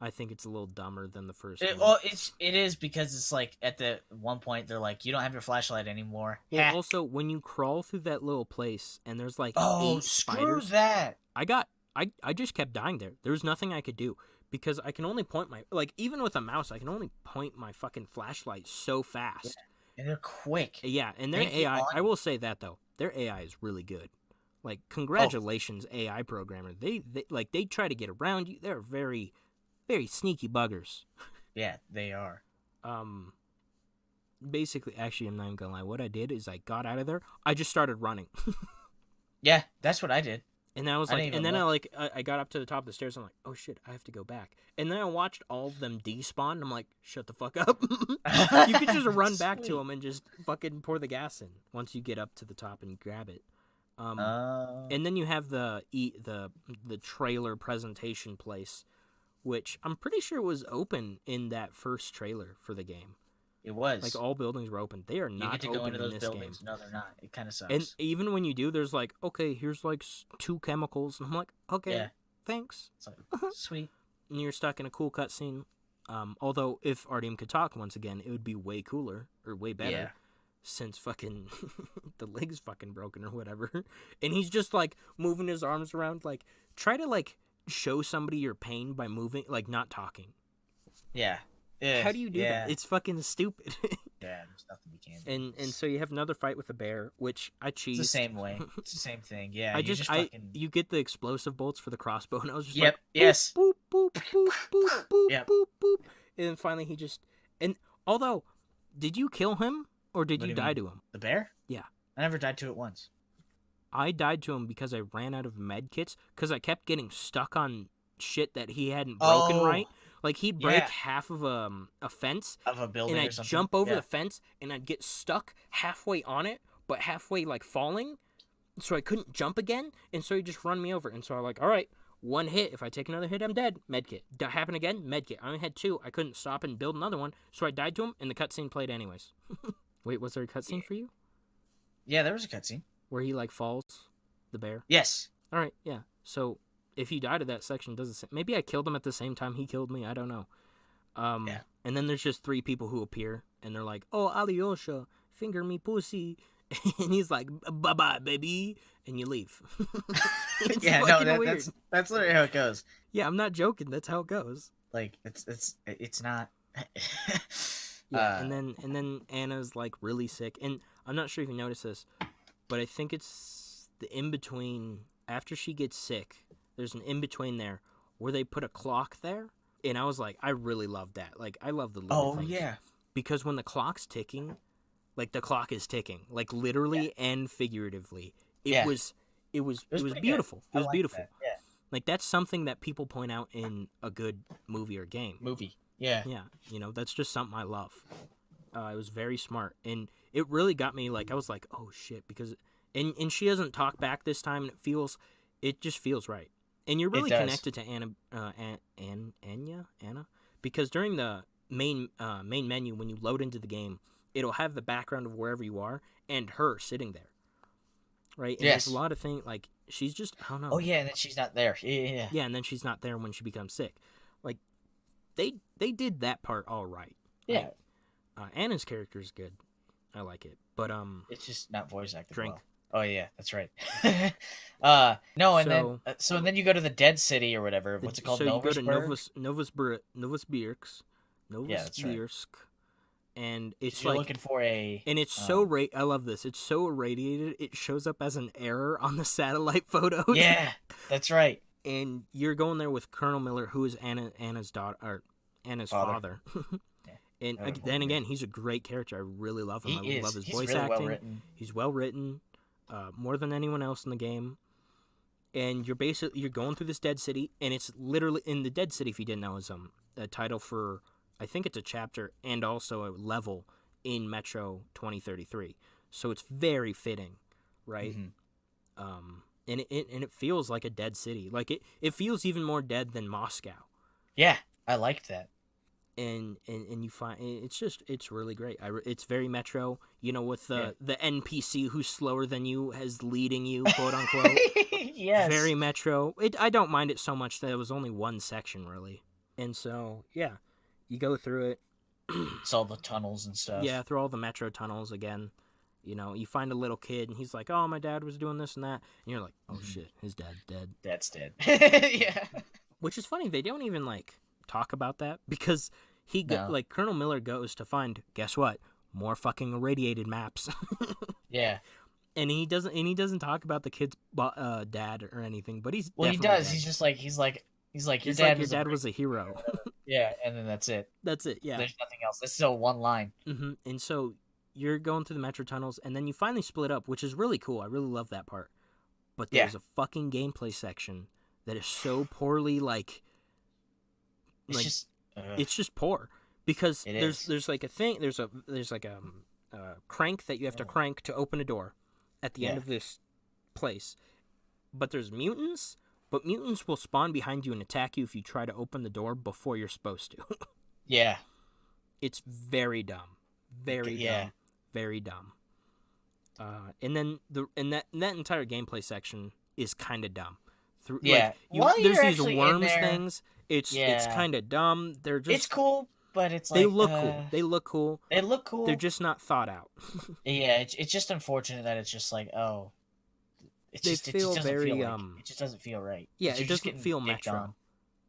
I think it's a little dumber than the first one. Well, it is because it's like at the one point they're like, you don't have your flashlight anymore. Well, also when you crawl through that little place and there's like 8 spiders. Screw that! I just kept dying there. There was nothing I could do because I can only point my even with a mouse I can only point my fucking flashlight so fast. Yeah. And they're quick. Yeah, and their AI. I will say that though, their AI is really good. Like, congratulations, AI programmer. They try to get around you. They're very, very sneaky buggers. Yeah, they are. Basically, actually, I'm not even gonna lie. What I did is I got out of there. I just started running. Yeah, that's what I did. And then I was like, and then I got up to the top of the stairs. I'm like, oh shit, I have to go back. And then I watched all of them despawn. And I'm like, shut the fuck up. You can just run back to them and just fucking pour the gas in once you get up to the top and you grab it. And then you have the trailer presentation place, which I'm pretty sure was open in that first trailer for the game. It was. Like, all buildings were open. They are not open in this game. You get to go into those buildings. No, they're not. It kind of sucks. And even when you do, there's like, okay, here's like 2 chemicals. And I'm like, okay, thanks. It's like, sweet. and you're stuck in a cool cutscene. Although if Artyom could talk once again, it would be way cooler or way better. Yeah. Since fucking the leg's fucking broken or whatever. And he's just like moving his arms around, like try to like show somebody your pain by moving, like not talking. Yeah. How do you do that? It's fucking stupid. Yeah, there's nothing you can do. And so you have another fight with the bear, which I cheesed. It's the same way. It's the same thing. Yeah. You get the explosive bolts for the crossbow, and I was just like, yes, boop boop boop boop boop boop boop, and then finally he just although, did you kill him or did you die to him? The bear? Yeah, I never died to it once. I died to him because I ran out of med kits because I kept getting stuck on shit that he hadn't broken right. Like, he'd break half of a fence of a building, and or something. I'd jump over the fence, and I'd get stuck halfway on it, but halfway, like, falling, so I couldn't jump again, and so he'd just run me over. And so I'm like, all right, one hit. If I take another hit, I'm dead. Medkit. Happen again? Medkit. I only had 2. I couldn't stop and build another one, so I died to him, and the cutscene played anyways. Wait, was there a cutscene for you? Yeah, there was a cutscene. Where he, like, falls, the bear? Yes. All right, yeah. So if you die to that section, does it? Maybe I killed him at the same time he killed me. I don't know. And then there's just 3 people who appear, and they're like, "Oh, Alyosha, finger me pussy," and he's like, "Bye bye, baby," and you leave. Yeah, no, that's literally how it goes. Yeah, I'm not joking. That's how it goes. Like it's not. Yeah, and then Anna's like really sick, and I'm not sure if you noticed this, but I think it's the in between after she gets sick. There's an in-between there where they put a clock there, and I was like, I really love that. Like, I love the little things. Yeah. Because when the clock's ticking, like, the clock is ticking, like, literally and figuratively. It was beautiful. It was beautiful. That. Yeah. Like, that's something that people point out in a good movie or game. Yeah. Yeah. You know, that's just something I love. It was very smart, and it really got me, like, I was like, oh, shit, because, and she doesn't talk back this time, and it just feels right. And you're really connected to Anna, because during the main menu, when you load into the game, it'll have the background of wherever you are and her sitting there, right? And there's a lot of things, like, she's just, I don't know. Oh, yeah, and then she's not there. Yeah. Yeah, and then she's not there when she becomes sick. Like, they did that part all right. Yeah. Like, Anna's character is good. I like it. But, it's just not voice acted drink. Well. Oh yeah, that's right. No, and then you go to the Dead City or whatever. What's it called? So you go to Novosibirsk. Yeah, that's right. And it's you're looking for a. And it's I love this. It's so irradiated. It shows up as an error on the satellite photos. Yeah, that's right. And you're going there with Colonel Miller, who is Anna's daughter, or Anna's father. And then again, he's a great character. I really love him. I love his voice acting. He's well written. More than anyone else in the game, and you're going through this Dead City, and it's literally in the Dead City. If you didn't know, is a title for, I think it's a chapter and also a level in Metro 2033. So it's very fitting, right? Mm-hmm. And it feels like a dead city. Like it feels even more dead than Moscow. Yeah, I liked that. And you find it's really great. It's very Metro, you know, with the NPC who's slower than you as leading you, quote unquote. Yes. Very Metro. I don't mind it so much that it was only one section really, and so yeah, you go through it. It's all the tunnels and stuff. Yeah, through all the Metro tunnels again. You know, you find a little kid and he's like, "Oh, my dad was doing this and that," and you're like, "Oh shit, his dad's dead." Dad's dead. Yeah. Which is funny. They don't even like talk about that because like Colonel Miller goes to find, guess what, more fucking irradiated maps. Yeah, and he doesn't talk about the kid's dad or anything, but he does. Dead. He's like your dad was a hero. Yeah, and then that's it. Yeah, there's nothing else. It's still one line. Mm-hmm. And so you're going through the Metro tunnels, and then you finally split up, which is really cool. I really love that part. But there's a fucking gameplay section that is so poorly it's just poor because there's like a thing there's like a crank that you have to crank to open a door at the end of this place, but there's mutants, but mutants will spawn behind you and attack you if you try to open the door before you're supposed to. Yeah, it's very dumb, very dumb. And then that entire gameplay section is kind of dumb. There's these worms things, It's kind of dumb. They're just it's cool, but it's they like look cool. They look cool. They look cool. They're just not thought out. Yeah, it's just unfortunate that it's just like it just doesn't feel right. Yeah, it doesn't feel Metro.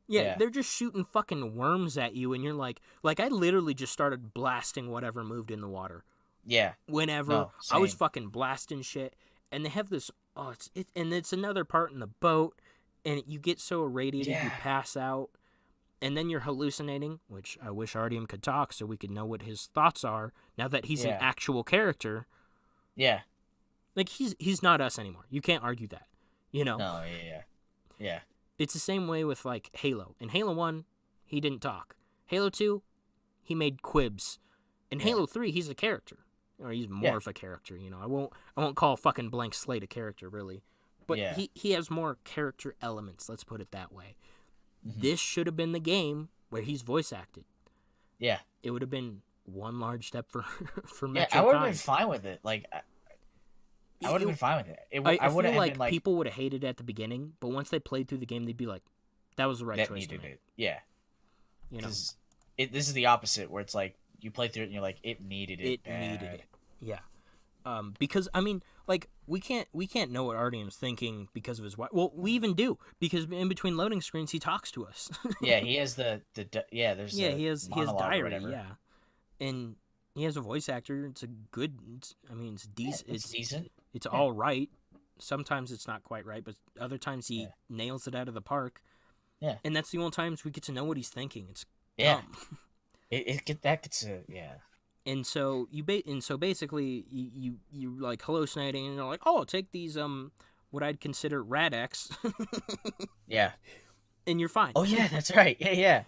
Yeah, they're just shooting fucking worms at you, and you're like I literally just started blasting whatever moved in the water. Yeah. Whenever I was fucking blasting shit, and they have this. And it's another part in the boat, and you get so irradiated you pass out, and then you're hallucinating. Which I wish Artyom could talk so we could know what his thoughts are now that he's an actual character. Yeah. Like he's not us anymore. You can't argue that. No. Yeah. It's the same way with like Halo. In Halo 1, he didn't talk. Halo 2, he made quibs. In Halo 3, he's a character. Or he's more of a character, I won't call fucking Blank Slate a character, really. But he has more character elements, let's put it that way. Mm-hmm. This should have been the game where he's voice acted. Yeah. It would have been one large step for Metro. Yeah, I would have been fine with it. Like, I would have been fine with it. I feel like people would have hated it at the beginning, but once they played through the game, they'd be like, that was the right choice to make. Yeah. This is the opposite, where it's like, you play through it and you're like, it needed it. It needed it. Yeah. Because I mean, like we can't know what Artyom's thinking because of his wife. Well, we even do because in between loading screens he talks to us. Yeah, he has he has diary. Yeah, and he has a voice actor. It's a good. It's decent. It's decent. It's all right. Sometimes it's not quite right, but other times he nails it out of the park. Yeah, and that's the only times we get to know what he's thinking. It's dumb. Yeah. And so basically you like hallucinating and you're like, oh, I'll take these what I'd consider Rad-X. Yeah. And you're fine. Oh yeah, that's right. Yeah.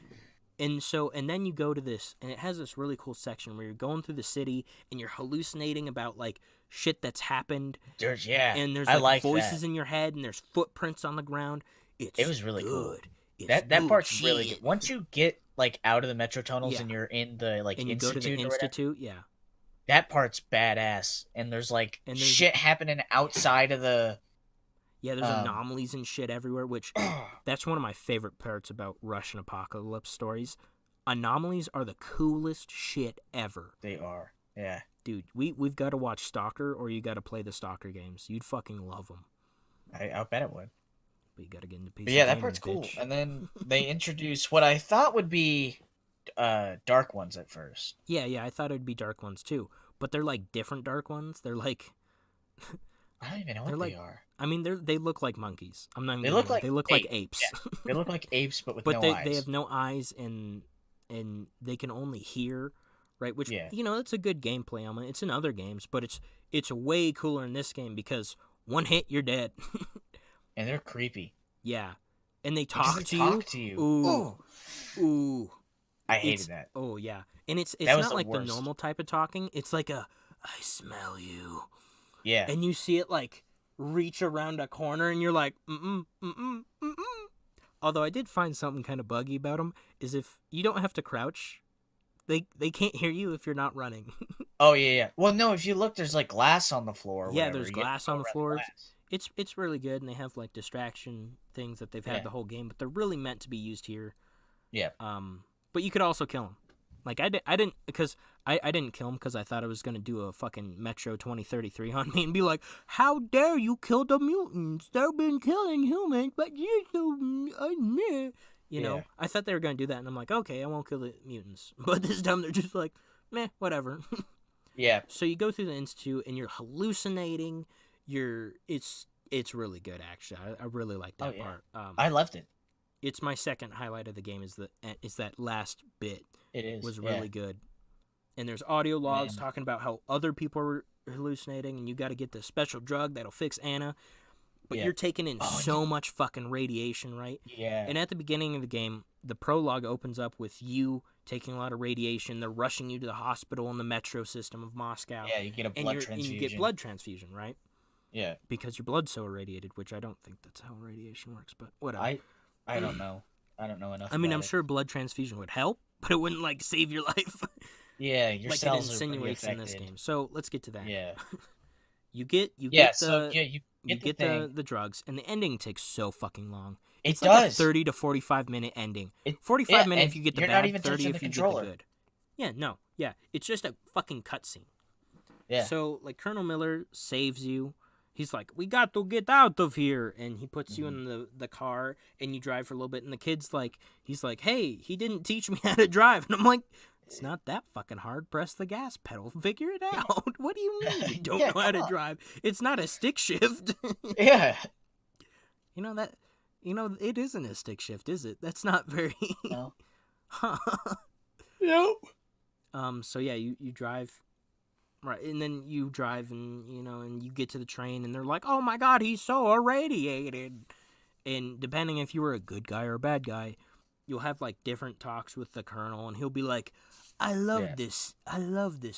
And then you go to this, and it has this really cool section where you're going through the city and you're hallucinating about like shit that's happened. And there's like voices in your head and there's footprints on the ground. It was really good. That part's really good. Once you get like out of the metro tunnels and you're in the like and you institute, go to the institute, that part's badass. And there's shit happening outside of the. Yeah, there's anomalies and shit everywhere, which that's one of my favorite parts about Russian apocalypse stories. Anomalies are the coolest shit ever. They are, yeah. Dude, we've got to watch Stalker, or you got to play the Stalker games. You'd fucking love them. I bet it would. But you got to get into PC. But yeah, that part's cool. And then they introduce what I thought would be dark ones at first. Yeah, I thought it would be dark ones too. But they're like different dark ones. They're like... I don't even know what they are. I mean, they look like monkeys. I'm not. They look like apes. Yeah. They look like apes, but with no eyes. But they have no eyes, and they can only hear, right? Which that's a good gameplay element. It's in other games, but it's way cooler in this game because one hit, you're dead. And they're creepy. Yeah, and they talk to you. Ooh. I hated that. Oh yeah, and it's not like the normal type of talking. It's like I smell you. Yeah. And you see it like reach around a corner and you're like, Although I did find something kind of buggy about them is if you don't have to crouch, they can't hear you if you're not running. Oh yeah. Well, no, if you look, there's like glass on the floor. Yeah, there's glass on the floor. It's really good, and they have like distraction things that they've had the whole game, but they're really meant to be used here. Yeah. But you could also kill them. Like I didn't kill him because I thought I was gonna do a fucking Metro 2033 on me and be like, how dare you kill the mutants? They've been killing humans, but you're so you know. I thought they were gonna do that, and I'm like, okay, I won't kill the mutants. But this time they're just like, meh, whatever. Yeah. So you go through the institute and you're hallucinating. It's really good actually. I really like that part. I loved it. It's my second highlight of the game is that last bit. It was really good. And there's audio logs talking about how other people are hallucinating and you got to get the special drug that'll fix Anna. But you're taking in so much fucking radiation, right? Yeah. And at the beginning of the game, the prologue opens up with you taking a lot of radiation. They're rushing you to the hospital in the metro system of Moscow. Yeah, you get a blood transfusion. And you get blood transfusion, right? Yeah. Because your blood's so irradiated, which I don't think that's how radiation works, but whatever. I don't know. I don't know enough. I mean, I'm sure blood transfusion would help, but it wouldn't like save your life. Yeah, your like cells it insinuates are in this game. So let's get to that. Yeah. you get the drugs, and the ending takes so fucking long. It's It like does. a 30 to 45-minute ending. 45 minutes if you get the bad, not even 30 if you controller. get the good. Yeah, no. Yeah, it's just a fucking cutscene. Yeah. So, like, Colonel Miller saves you. He's like, we got to get out of here. And he puts you in the car, and you drive for a little bit. And the kid's like, he's like, hey, he didn't teach me how to drive. And I'm like, it's not that fucking hard. Press the gas pedal. Figure it out. What do you mean you don't know how to drive? It's not a stick shift. Yeah. It isn't a stick shift, is it? That's not very... No. Nope. So yeah, you drive... Right, and then you drive and, and you get to the train and they're like, oh my god, he's so irradiated. And depending if you were a good guy or a bad guy, you'll have, like, different talks with the colonel and he'll be like, I love this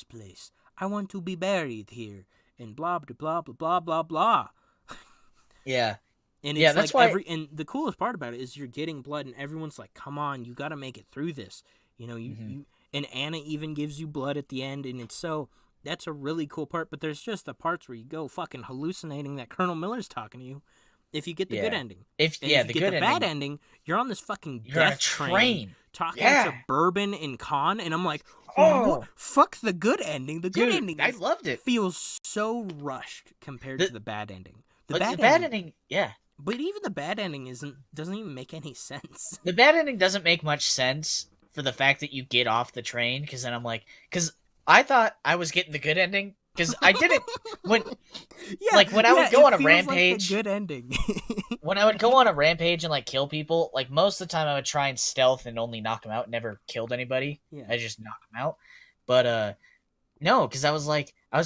place. I want to be buried here. And blah, blah, blah, blah, blah, blah, blah. Yeah. And it's that's like why... and the coolest part about it is you're getting blood and everyone's like, come on, you gotta make it through this. You and Anna even gives you blood at the end, and it's so... That's a really cool part, but there's just the parts where you go fucking hallucinating that Colonel Miller's talking to you. If you get the good ending, if you get the bad ending, you're on this fucking death train talking to Bourbon and Khan, and I'm like, oh, fuck the good ending. The good ending, I loved it. Feels so rushed compared to the bad ending. The bad ending, yeah. But even the bad ending doesn't even make any sense. The bad ending doesn't make much sense for the fact that you get off the train, because then I'm like, because I thought I was getting the good ending, because I didn't when I would go on a rampage. Like the good ending. When I would go on a rampage and like kill people, like most of the time I would try and stealth and only knock them out. Never killed anybody. Yeah. I just knocked them out. But no, because I was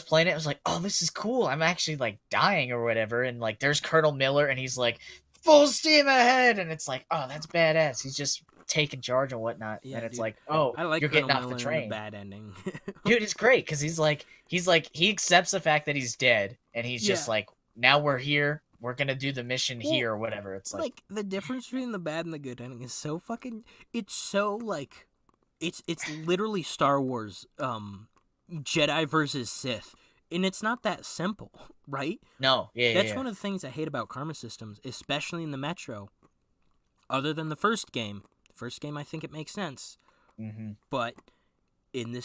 playing it. I was like, oh, this is cool. I'm actually like dying or whatever. And like, there's Colonel Miller, and he's like, full steam ahead, and it's like, oh, that's badass. He's just taking charge and whatnot. Yeah, and it's like, oh, I like you're Colonel getting off Miller the train. The bad ending. Dude, it's great because he's like he accepts the fact that he's dead, and he's just like, now we're here. We're gonna do the mission here or whatever. It's like the difference between the bad and the good ending is so fucking. It's so like, it's literally Star Wars, Jedi versus Sith. And it's not that simple, right? No, That's one of the things I hate about karma systems, especially in the Metro. Other than the first game. The first game, I think it makes sense. Mm-hmm. But in the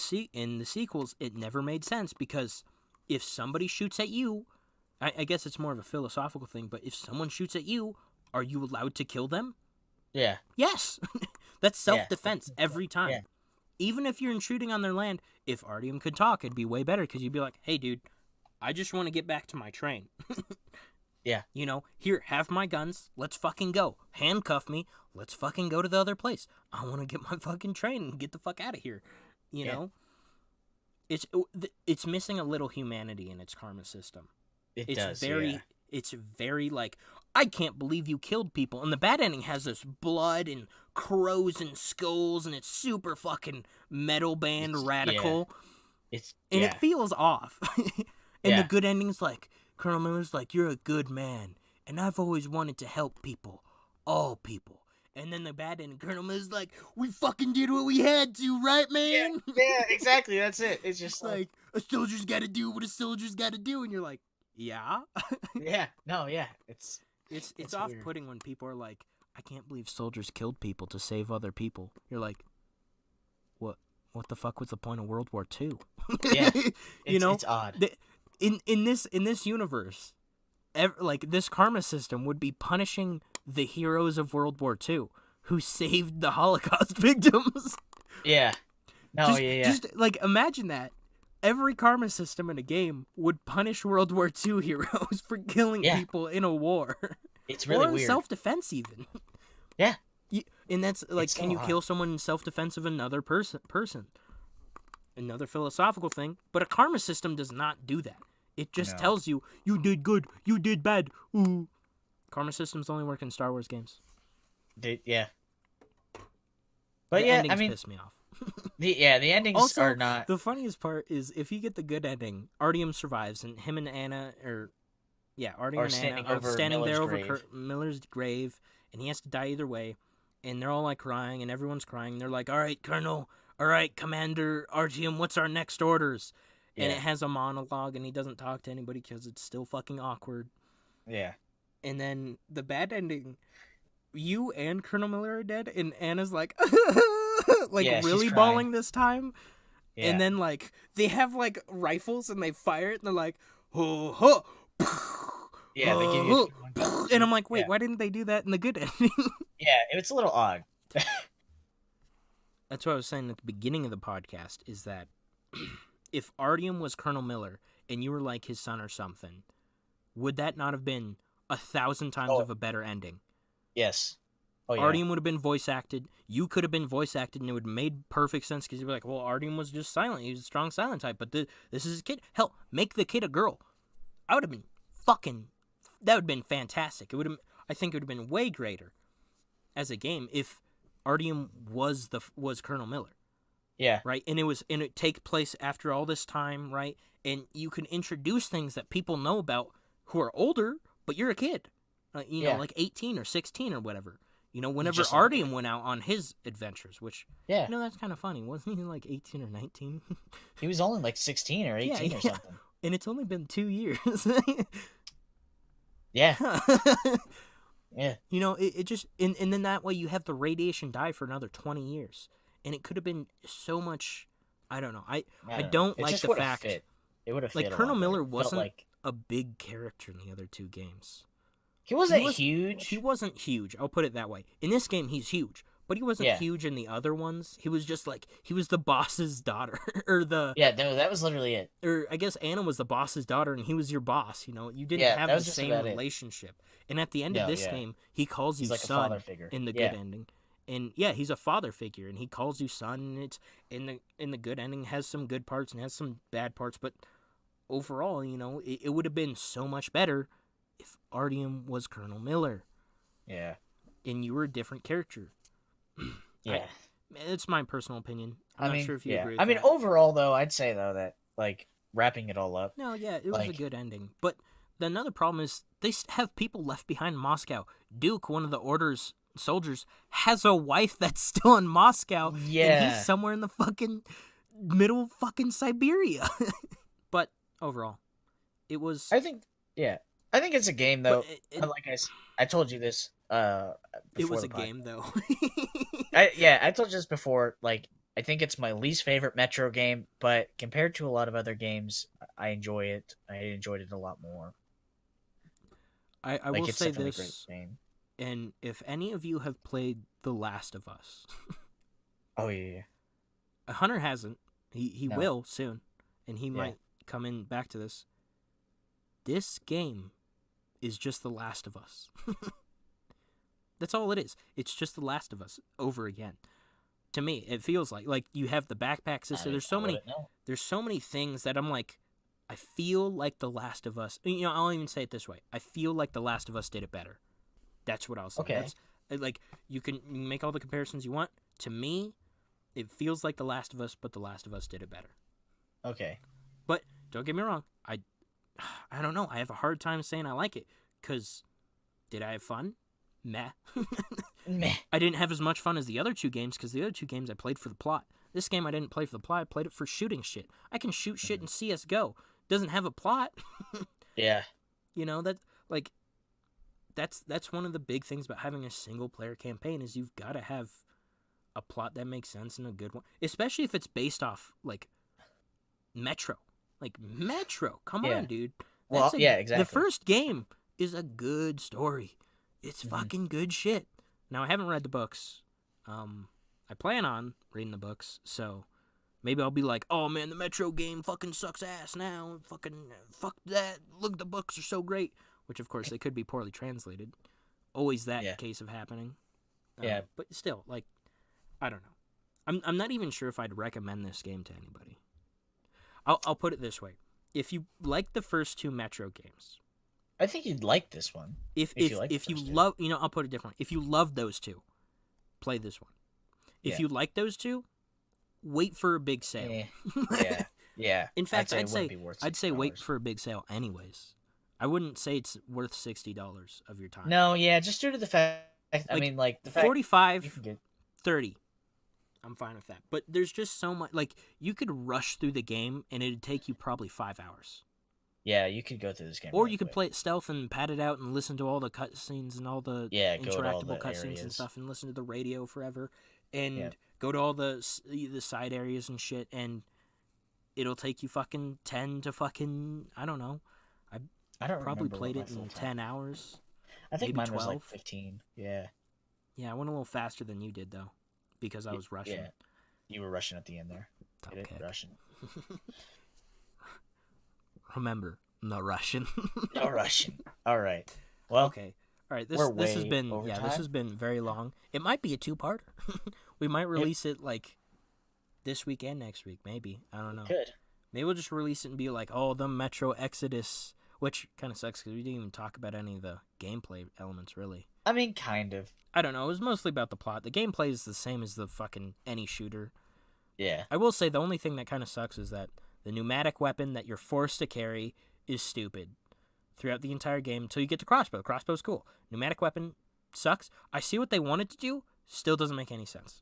sequels, it never made sense, because if somebody shoots at you, I guess it's more of a philosophical thing, but if someone shoots at you, are you allowed to kill them? Yeah. Yes. That's self-defense every time. Yeah. Even if you're intruding on their land, if Artyom could talk, it'd be way better, because you'd be like, hey, dude, I just want to get back to my train. Yeah. Here, have my guns. Let's fucking go. Handcuff me. Let's fucking go to the other place. I want to get my fucking train and get the fuck out of here. You know? It's missing a little humanity in its karma system. It's very like, I can't believe you killed people. And the bad ending has this blood and crows and skulls, and it's super fucking metal band radical. Yeah. It feels off. And the good ending's like, Colonel Miller's like, you're a good man, and I've always wanted to help people. All people. And then the bad ending, Colonel Miller's like, we fucking did what we had to, right, man? Yeah, exactly. That's it. It's just like, a soldier's got to do what a soldier's got to do. And you're like, yeah? Yeah. No, yeah. It's off-putting when people are like, I can't believe soldiers killed people to save other people. You're like, what the fuck was the point of World War II? Yeah. It's odd. In this universe, this karma system would be punishing the heroes of World War II who saved the Holocaust victims. Yeah. No, Just like, imagine that. Every karma system in a game would punish World War II heroes for killing people in a war. It's really or in weird. Self-defense even. Yeah. And that's like, can you kill someone in self-defense of another person? Another philosophical thing. But a karma system does not do that. It just tells you, you did good, you did bad. Ooh. Karma systems only work in Star Wars games. Yeah. But the endings piss me off. The endings also, are not. The funniest part is if you get the good ending, Artyom survives, and him and Anna Artyom and Anna are standing there over Miller's grave, and he has to die either way, and they're all like crying, and everyone's crying. They're like, all right, Colonel, all right, Commander Artyom, what's our next orders? Yeah. And it has a monologue, and he doesn't talk to anybody because it's still fucking awkward. Yeah. And then the bad ending, you and Colonel Miller are dead, and Anna's like, Yeah, really she's bawling crying. this time. Yeah. And then, like, they have, like, rifles, and they fire it, and they're like, ho, ho, Yeah, they give you a few more guns to and shoot. I'm like, wait, Yeah. why didn't they do that in the good ending? Yeah, it's a little odd. That's what I was saying at the beginning of the podcast, is that if Artyom was Colonel Miller and you were like his son or something, would that not have been 1,000 times of a better ending? Yes. Oh, yeah. Artyom would have been voice acted. You could have been voice acted, and it would have made perfect sense because you'd be like, well, Artyom was just silent. He was a strong silent type, but this is a kid. Hell, make the kid a girl. I would have been that would have been fantastic. I think it would have been way greater as a game if Artyom was Colonel Miller. Yeah. Right? And it take place after all this time, right? And you can introduce things that people know about who are older, but you're a kid. Know, like 18 or 16 or whatever. Whenever Artyom went out on his adventures, which, that's kind of funny. Wasn't he like 18 or 19? He was only like 16 or 18 or something. And it's only been 2 years. Yeah. Yeah. It just, and then that way you have the radiation die for another 20 years. And it could have been so much, I don't know. I don't like the fact. Fit. It would have fit. Like, Colonel Miller wasn't a big character in the other two games. He wasn't huge. He wasn't huge. I'll put it that way. In this game, he's huge. But he wasn't huge in the other ones. He was just like, he was the boss's daughter. Yeah, no, that was literally it. Or I guess Anna was the boss's daughter and he was your boss. You didn't have the same relationship. And at the end of this game, he calls you like son a father figure. In the good ending. And yeah, he's a father figure and he calls you son, and it's in the good ending has some good parts and has some bad parts, but overall, it would have been so much better if Artyom was Colonel Miller. Yeah. And you were a different character. Yeah. It's my personal opinion. I'm not sure if you agree with that. I mean, overall, though, I'd say, though, that, like, wrapping it all up. No, yeah, it was a good ending. But another problem is they have people left behind in Moscow. Duke, one of the Order's soldiers, has a wife that's still in Moscow. Yeah. And he's somewhere in the fucking middle of fucking Siberia. But overall, it was... I think it's a game, though. Like I told you this it was a game, though. I told you this before. Like, I think it's my least favorite Metro game, but compared to a lot of other games, I enjoy it. I enjoyed it a lot more. I will say this, a great game. And if any of you have played The Last of Us... Oh, yeah. Hunter hasn't. He will soon, and he might come in back to this. This game is just The Last of Us. That's all it is. It's just The Last of Us over again. To me, it feels like you have the backpack system. There's so many things that I'm like, I feel like The Last of Us. I'll even say it this way. I feel like The Last of Us did it better. That's what I'll say. Okay. Like, you can make all the comparisons you want. To me, it feels like The Last of Us, but The Last of Us did it better. Okay. But don't get me wrong. I don't know. I have a hard time saying I like it, because did I have fun? Meh. Meh. I didn't have as much fun as the other two games, because the other two games I played for the plot. This game I didn't play for the plot. I played it for shooting shit. I can shoot shit in CSGO. Doesn't have a plot. Yeah. That's one of the big things about having a single player campaign is you've got to have a plot that makes sense and a good one, especially if it's based off like Metro. Like Metro, come on, dude. Exactly. The first game is a good story. It's fucking good shit. Now I haven't read the books. I plan on reading the books, so maybe I'll be like, oh man, the Metro game fucking sucks ass now. Fuck that. Look, the books are so great. Which, of course, they could be poorly translated. Always that case of happening. But still, like, I don't know. I'm not even sure if I'd recommend this game to anybody. I'll put it this way. If you like the first two Metro games... I think you'd like this one. If you love... I'll put it differently. If you love those two, play this one. If you like those two, wait for a big sale. Yeah. In fact, I'd say wait for a big sale anyways. I wouldn't say it's worth $60 of your time. No, just due to the fact... the fact... 45, 30. I'm fine with that. But there's just so much... Like, you could rush through the game, and it'd take you probably 5 hours. Yeah, you could go through this game. Or really you could quick. play it stealth and pad it out and listen to all the cutscenes and all the interactable cutscenes and stuff, and listen to the radio forever, and go to all the side areas and shit, and it'll take you fucking 10 to fucking, I don't know. I don't probably played it in 10 hours. I think maybe mine 12. was like 15. Yeah. Yeah, I went a little faster than you did, though, because I was rushing. Yeah. You were rushing at the end there. Okay. Rushing. Remember, no rushing. No rushing. All right. Well, okay. All right. This has been this has been very long. It might be a 2-parter. We might release it like this week and next week, maybe. I don't know. Good. Maybe we'll just release it and be like, oh, the Metro Exodus, which kind of sucks because we didn't even talk about any of the gameplay elements, really. I mean, kind of. I don't know. It was mostly about the plot. The gameplay is the same as the fucking any shooter. Yeah. I will say the only thing that kind of sucks is that the pneumatic weapon that you're forced to carry is stupid throughout the entire game until you get to crossbow. Crossbow's cool. Pneumatic weapon sucks. I see what they wanted to do. Still doesn't make any sense.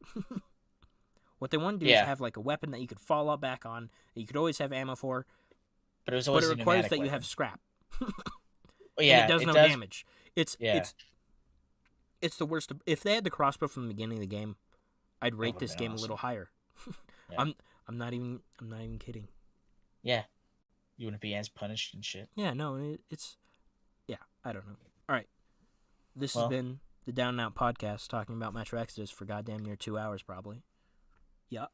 What they want to do is have like a weapon that you could fall back on, that you could always have ammo for, but it requires that you have scrap. Yeah, and it does no damage. It's the worst. If they had the crossbow from the beginning of the game, I'd rate this game a little higher. Yeah. I'm not even kidding. Yeah, you wouldn't be as punished and shit. Yeah, no, it's I don't know. All right, this has been the Down and Out podcast talking about Metro Exodus for goddamn near 2 hours, probably. Yeah.